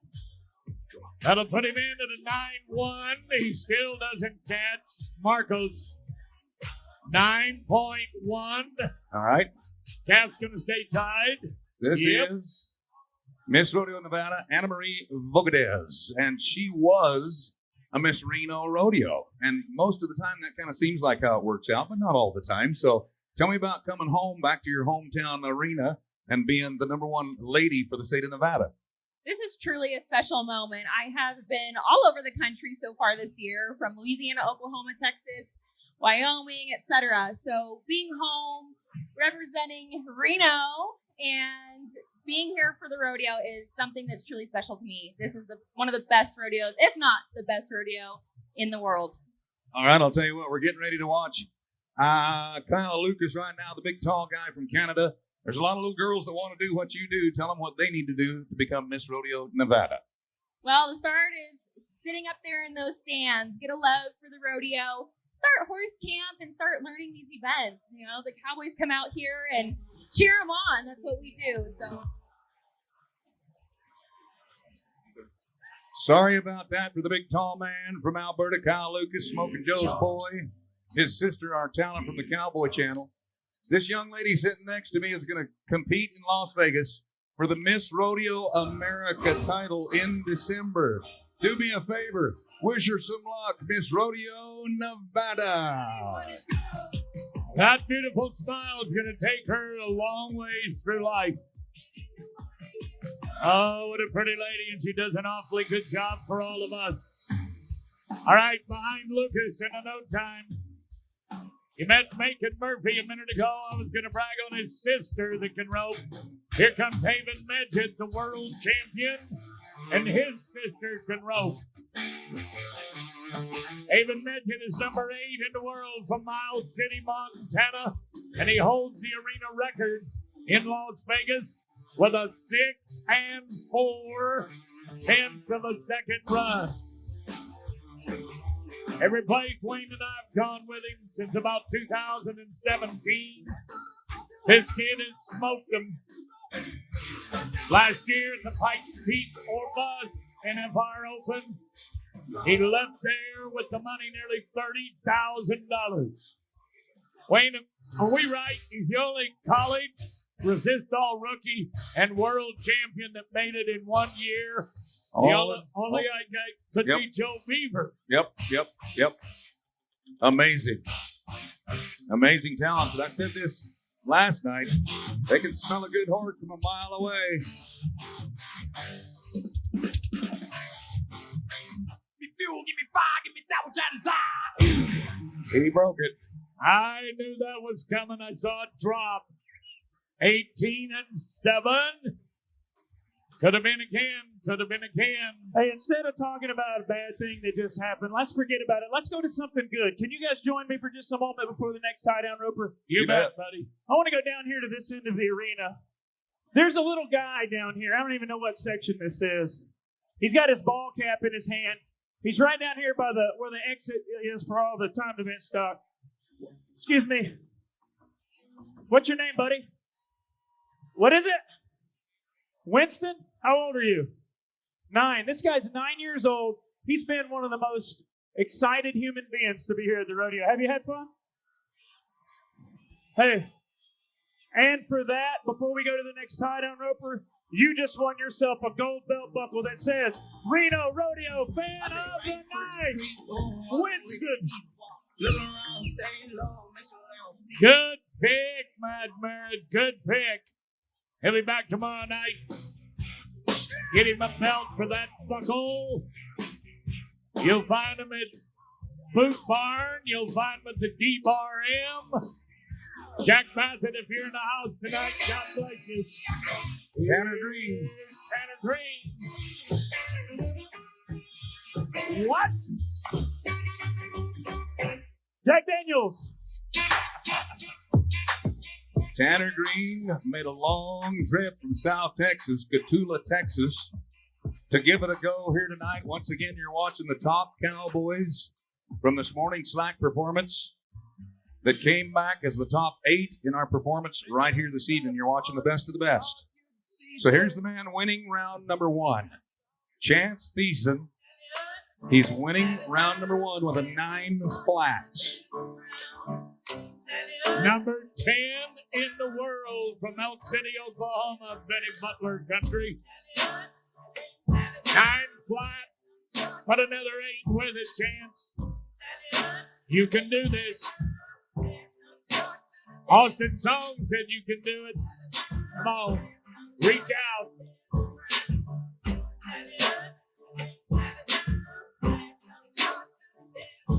That'll put him in at a 9-1. He still doesn't catch Marcos. 9.1. All right. Calf's going to stay tied. This is Miss Rodeo Nevada, Anna Marie Vogadez, and she was a Miss Reno Rodeo. And most of the time, that kind of seems like how it works out, but not all the time. So tell me about coming home back to your hometown arena and being the #1 lady for the state of Nevada. This is truly a special moment. I have been all over the country so far this year, from Louisiana, Oklahoma, Texas, Wyoming, etc. So being home, representing Reno, and being here for the rodeo is something that's truly special to me. This is one of the best rodeos, if not the best rodeo in the world. All right, I'll tell you what, we're getting ready to watch Kyle Lucas right now, the big tall guy from Canada. There's a lot of little girls that want to do what you do. Tell them what they need to do to become Miss Rodeo Nevada. Well, the start is sitting up there in those stands, get a love for the rodeo, start horse camp, and start learning these events. You know, the Cowboys come out here and cheer them on. That's what we do. So. Sorry about that for the big tall man from Alberta, Kyle Lucas, Smoking Joe's boy. His sister, our talent from the Cowboy Channel. This young lady sitting next to me is going to compete in Las Vegas for the Miss Rodeo America title in December. Do me a favor. Wish her some luck, Miss Rodeo Nevada. That beautiful smile is going to take her a long ways through life. Oh, what a pretty lady, and she does an awfully good job for all of us. All right, behind Lucas in no time. You met Macon Murphy a minute ago. I was going to brag on his sister that can rope. Here comes Haven Medjed, the world champion, and his sister can rope. Haven Medjed is number 8 in the world from Miles City, Montana, and he holds the arena record in Las Vegas with a 6 4/10 of a second run. Every place Wayne and I have gone with him since about 2017. This kid has smoked them. Last year at the Pikes Peak or Bus in Empire Open, he left there with the money nearly $30,000. Wayne, are we right? He's the only college resist-all rookie and world champion that made it in 1 year. The only guy could be Joe Beaver. Yep. Amazing talents. And I said this last night. They can smell a good horse from a mile away. fuel, give me fire, give me that which I desire. He broke it. I knew that was coming. I saw it drop. 18-7. Could have been again. Could have been again. Hey, instead of talking about a bad thing that just happened, let's forget about it. Let's go to something good. Can you guys join me for just a moment before the next tie down, Roper? You bet, buddy. I want to go down here to this end of the arena. There's a little guy down here. I don't even know what section this is. He's got his ball cap in his hand. He's right down here by where the exit is for all the timed event stock. Excuse me. What's your name, buddy? What is it? Winston? How old are you? 9. This guy's 9 years old. He's been one of the most excited human beings to be here at the rodeo. Have you had fun? Hey. And for that, before we go to the next tie down, Roper, you just won yourself a gold belt buckle that says Reno Rodeo Fan of the Night, Winston. Good pick, Mad Man. Good pick. He'll be back tomorrow night. Get him a belt for that buckle. You'll find him at Boot Barn. You'll find him at the D-Bar-M. Jack Bassett, if you're in the house tonight, God bless you. Tanner Green. Tanner Green. What? Jack Daniels. Tanner Green made a long trip from South Texas, Cotulla, Texas, to give it a go here tonight. Once again, you're watching the top cowboys from this morning's slack performance that came back as the top 8 in our performance right here this evening. You're watching the best of the best. So here's the man winning round number 1, Chance Thiessen. He's winning round number 1 with a 9 flat. Number 10 in the world from Elk City, Oklahoma, Benny Butler country. 9 flat, but another 8 with a chance. You can do this. Austin Song said you can do it. Come on, reach out.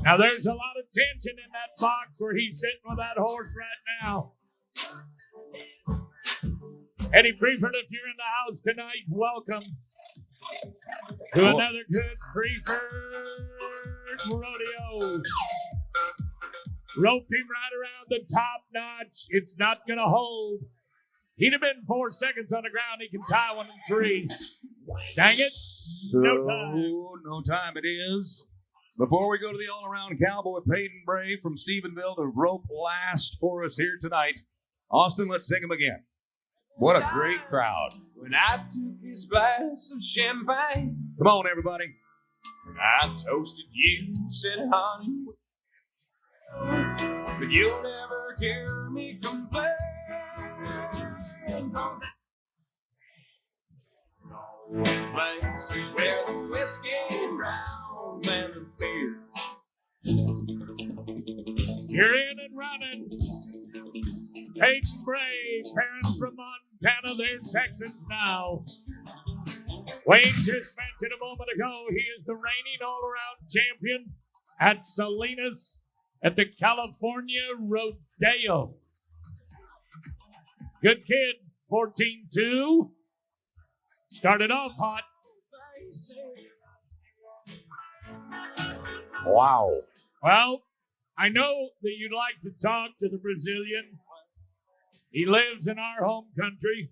Now there's a lot of tension in that box where he's sitting with that horse right now. Eddie Preeford, if you're in the house tonight, welcome to another good Preeford rodeo. Roped him right around the top notch. It's not going to hold. He'd have been 4 seconds on the ground. He can tie 1 and 3. Dang it. No time. No time it is. Before we go to the all-around cowboy, Peyton Bray from Stephenville to rope last for us here tonight. Austin, let's sing him again. What a great crowd. When I took his glass of champagne, Come on, everybody. I toasted you, said honey, but you'll never hear me complain. Places where the whiskey drowns and the beer. You're in and running. Peyton Bray, parents from Montana, they're Texans now. Wayne just mentioned a moment ago, he is the reigning all-around champion at Salinas at the California Rodeo. Good kid, 14-2. Started off hot. Wow. Well, I know that you'd like to talk to the Brazilian. He lives in our home country.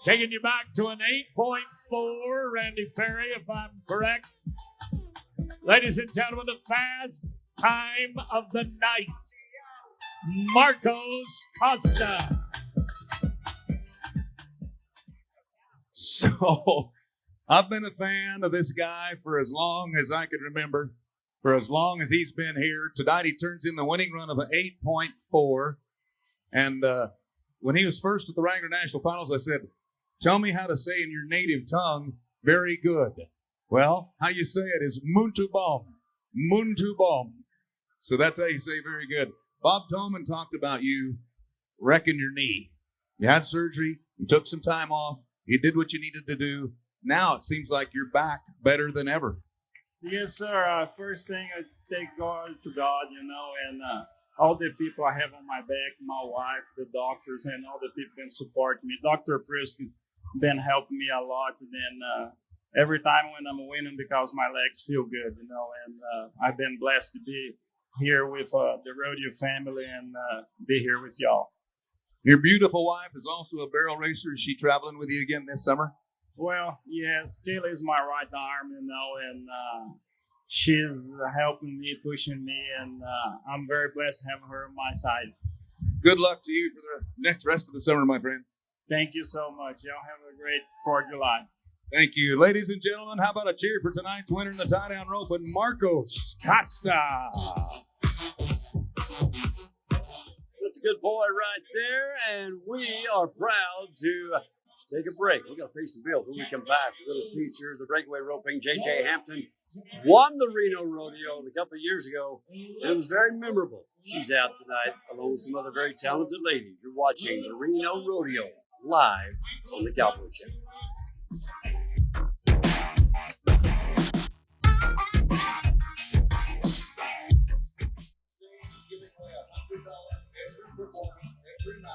Taking you back to an 8.4, Randy Ferry, if I'm correct. Ladies and gentlemen, the fast time of the night. Marcos Costa. So, I've been a fan of this guy for as long as I can remember, for as long as he's been here. Tonight, he turns in the winning run of an 8.4. And when he was first at the Wrangler National Finals, I said, tell me how to say in your native tongue, very good. Well, how you say it is muito bom. Muito bom. So that's how you say very good. Bob Tolman talked about you wrecking your knee. You had surgery. You took some time off. You did what you needed to do. now it seems like you're back better than ever. Yes, sir. First thing, I thank God to God, and all the people I have on my back, my wife, the doctors, and all the people been supporting me. Dr. Priskin been helping me a lot. And then every time when I'm winning, because my legs feel good, and I've been blessed to be here with the rodeo family and be here with y'all. Your beautiful wife is also a barrel racer. Is she traveling with you again this summer? Well, yes, Kayla is my right arm, and she's helping me, pushing me, and I'm very blessed having her on my side. Good luck to you for the rest of the summer, my friend. Thank you so much. Y'all have a great 4th of July. Thank you. Ladies and gentlemen, how about a cheer for tonight's winner in the tie-down rope, and Marcos Costa. That's a good boy right there, and we are proud to take a break. We're going to pay some bills. When we come back, we're going to feature the Breakaway roping. J.J. Hampton won the Reno Rodeo a couple of years ago, and it was very memorable. She's out tonight along with some other very talented ladies. You're watching the Reno Rodeo live on the Cowboy Channel.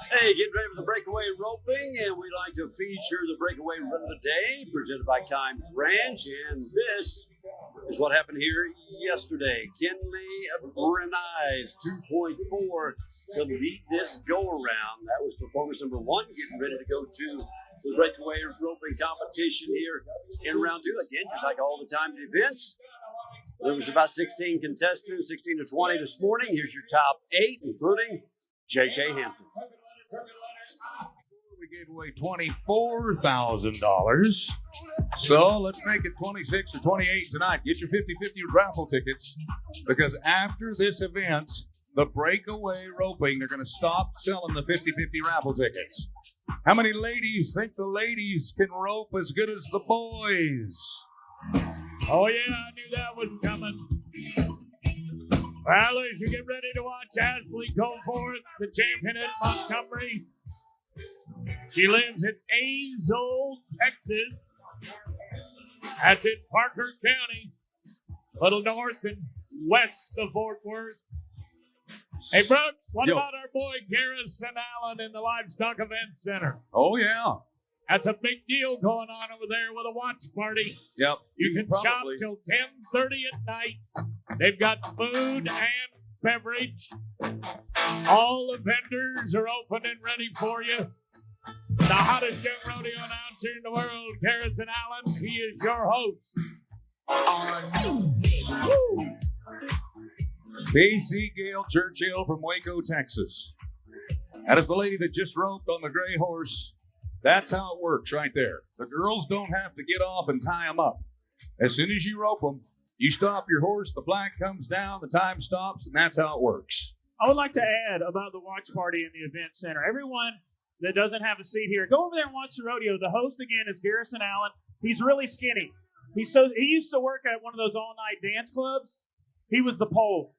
Hey, getting ready for the Breakaway roping, and we'd like to feature the Breakaway Run of the Day presented by Kimes Ranch, and this is what happened here yesterday. Kenley Renais 2.4 to lead this go-around. That was performance number 1, getting ready to go to the Breakaway roping competition here in round 2. Again, just like all the time events, there was about 16 contestants, 16 to 20 this morning. Here's your top 8, including J.J. Hampton. We gave away $24,000. So let's make it 26 or 28 tonight. Get your 50-50 raffle tickets, because after this event, the Breakaway roping, they're going to stop selling the 50-50 raffle tickets. How many ladies think the ladies can rope as good as the boys? Oh, yeah, I knew that was coming. Well, as you get ready to watch Ashley Goforth, the champion in Montgomery. She lives in Azle, Texas. That's in Parker County, a little north and west of Fort Worth. Hey, Brooks, what about our boy Garrison Allen in the Livestock Event Center? Oh, yeah. That's a big deal going on over there with a watch party. Yep. You can shop till 10:30 at night. They've got food and beverage. All the vendors are open and ready for you. The hottest young rodeo announcer in the world, Garrison Allen. He is your host. Casey Gail Churchill from Waco, Texas. That is the lady that just roped on the gray horse. That's how it works right there. The girls don't have to get off and tie them up. As soon as you rope them, you stop your horse, the flag comes down, the time stops, and that's how it works. I would like to add about the watch party in the event center. Everyone that doesn't have a seat here, go over there and watch the rodeo. The host, again, is Garrison Allen. He's really skinny. He used to work at one of those all-night dance clubs. He was the pole.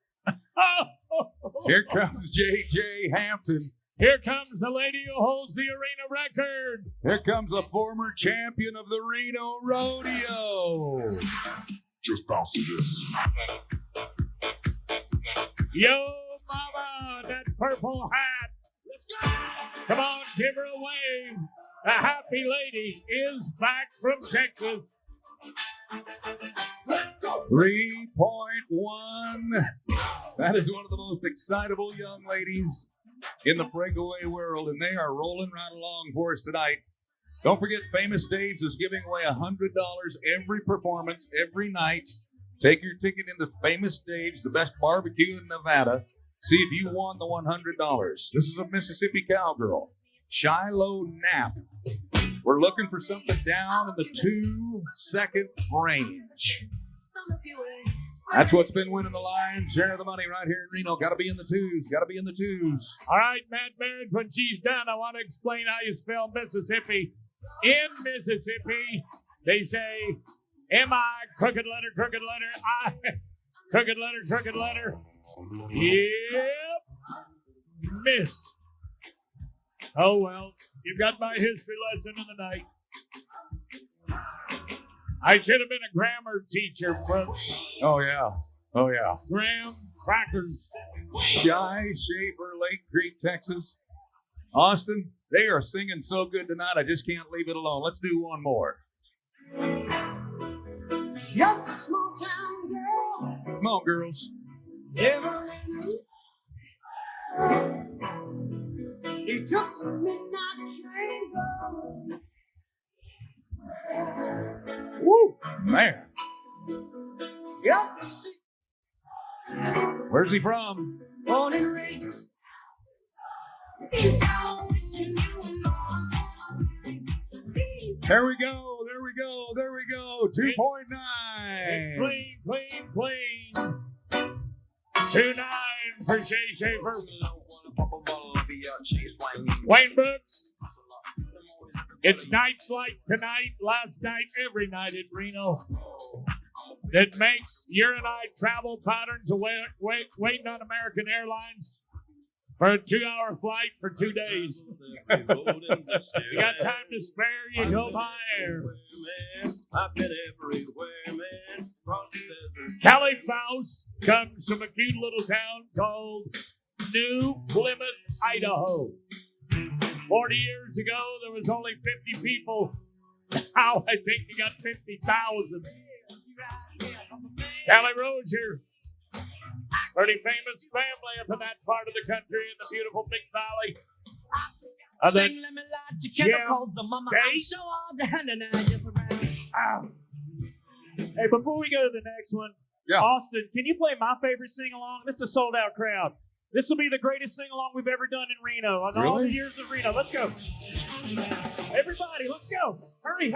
Here comes J.J. Hampton. Here comes the lady who holds the arena record. Here comes a former champion of the Reno Rodeo. Just bounce to this. Yo, mama, that purple hat. Let's go. Come on, give her a wave. The happy lady is back from Texas. Let's go. 3.1. That is one of the most excitable young ladies in the breakaway world, and they are rolling right along for us tonight. Don't forget, Famous Dave's is giving away $100 every performance, every night. Take your ticket into Famous Dave's, the best barbecue in Nevada. See if you won the $100. This is a Mississippi cowgirl, Shiloh Knapp. We're looking for something down in the 2-second range. That's what's been winning the lion's share of the money right here in Reno. Got to be in the twos. Got to be in the twos. All right, Matt Baird, when she's done, I want to explain how you spell Mississippi. In Mississippi, they say M-I, crooked letter, I, crooked letter. Yep. Miss. Oh, well, you've got my history lesson of the night. I should have been a grammar teacher, Brooks. Oh, yeah. Oh, yeah. Graham crackers. Shy Schaefer, Lake Creek, Texas. Austin, they are singing so good tonight, I just can't leave it alone. Let's do one more. Just a small town girl. Come on, girls. Never she took the midnight train going. Woo, man. Just to see. Where's he from? Born and raised. There we go. There we go. There we go. 2.9. It's clean. 2.9 for Shay Schaefer. Wayne Brooks. It's nights like tonight, last night, every night in Reno that makes your and I travel patterns of waiting on American Airlines for a 2-hour flight for 2 days. You got time to spare, you go by air. I've been everywhere, man. Callie Faust comes from a cute little town called New Plymouth, Idaho. 40 years ago, there was only 50 people. Now I think you got 50,000. Callie Rosser, pretty famous family up in that part of the country in the beautiful Big Valley. Of the Hey, before we go to the next one, Austin, can you play my favorite sing-along? This is a sold-out crowd. This will be the greatest sing-along we've ever done in Reno. On all the years of Reno. Let's go. Everybody, let's go. Hurry.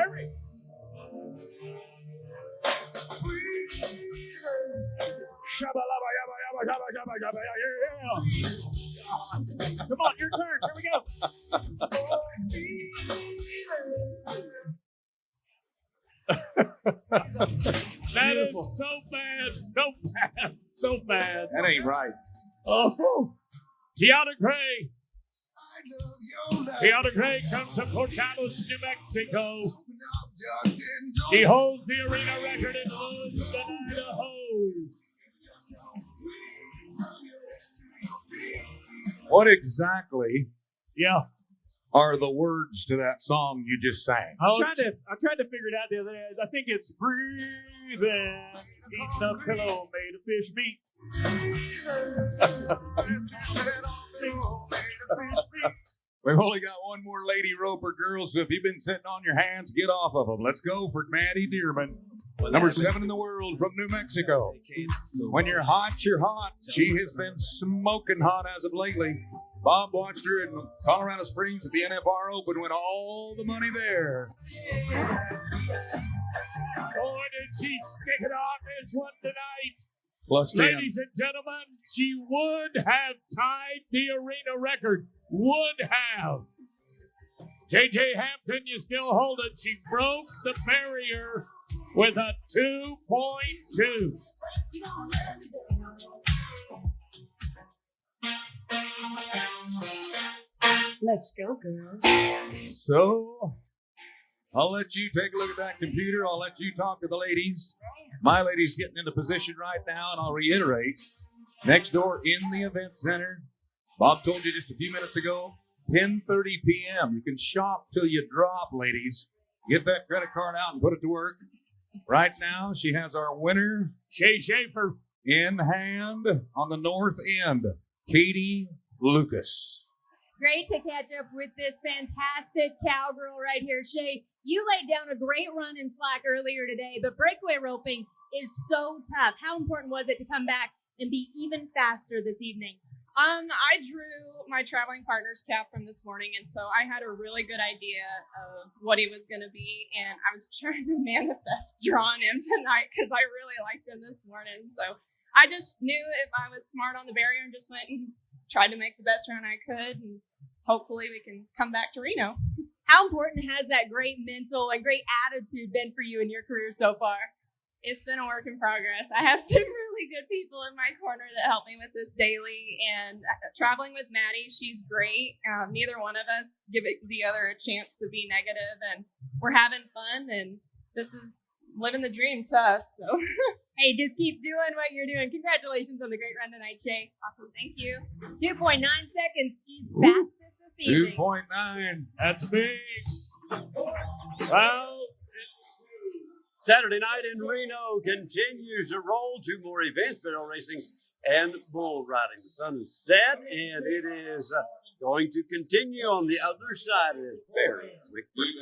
Come on, your turn. Here we go. That is so bad. That ain't right. Oh, Tiana Gray. Tiana Gray comes from Portales, New Mexico. She holds the arena record in Lewiston, Idaho. What exactly are the words to that song you just sang? I tried to figure it out the other day. I think it's breathing, eating a pillow made of fish meat. We've only got one more Lady Roper, girls, so if you've been sitting on your hands, get off of them. Let's go for Maddie Dearman, number 7 in the world from New Mexico. When you're hot, you're hot. She has been smoking hot as of lately. Bob watched her in Colorado Springs at the NFR Open, went all the money there. Boy, did she stick it on this one tonight. Plus 10. Ladies and gentlemen, she would have tied the arena record. Would have. JJ Hampton, you still hold it. She broke the barrier with a 2.2. Let's go, girls. So, I'll let you take a look at that computer. I'll let you talk to the ladies. My lady's getting into position right now, and I'll reiterate. Next door in the event center. Bob told you just a few minutes ago, 10:30 p.m. You can shop till you drop, ladies. Get that credit card out and put it to work. Right now, she has our winner, Shay Schaefer, in hand on the north end, Katie Lucas. Great to catch up with this fantastic cowgirl right here, Shay. You laid down a great run in slack earlier today, but breakaway roping is so tough. How important was it to come back and be even faster this evening? I drew my traveling partner's cap from this morning, and so I had a really good idea of what he was going to be, and I was trying to manifest drawing him tonight because I really liked him this morning. So I just knew if I was smart on the barrier and just went and tried to make the best run I could, and hopefully we can come back to Reno. How important has that great mental and great attitude been for you in your career so far? It's been a work in progress. I have some really good people in my corner that help me with this daily, and traveling with Maddie, she's great. Neither one of us give the other a chance to be negative, and we're having fun, and this is living the dream to us. So Hey, just keep doing what you're doing. Congratulations on the great run tonight, Shay. awesome. Thank you. 2.9 seconds. She's fastest this evening. 2.9. That's big. Well, Saturday night in Reno continues to roll. 2 more events, barrel racing and bull riding. The sun is set, and it is going to continue on the other side of this very quick break.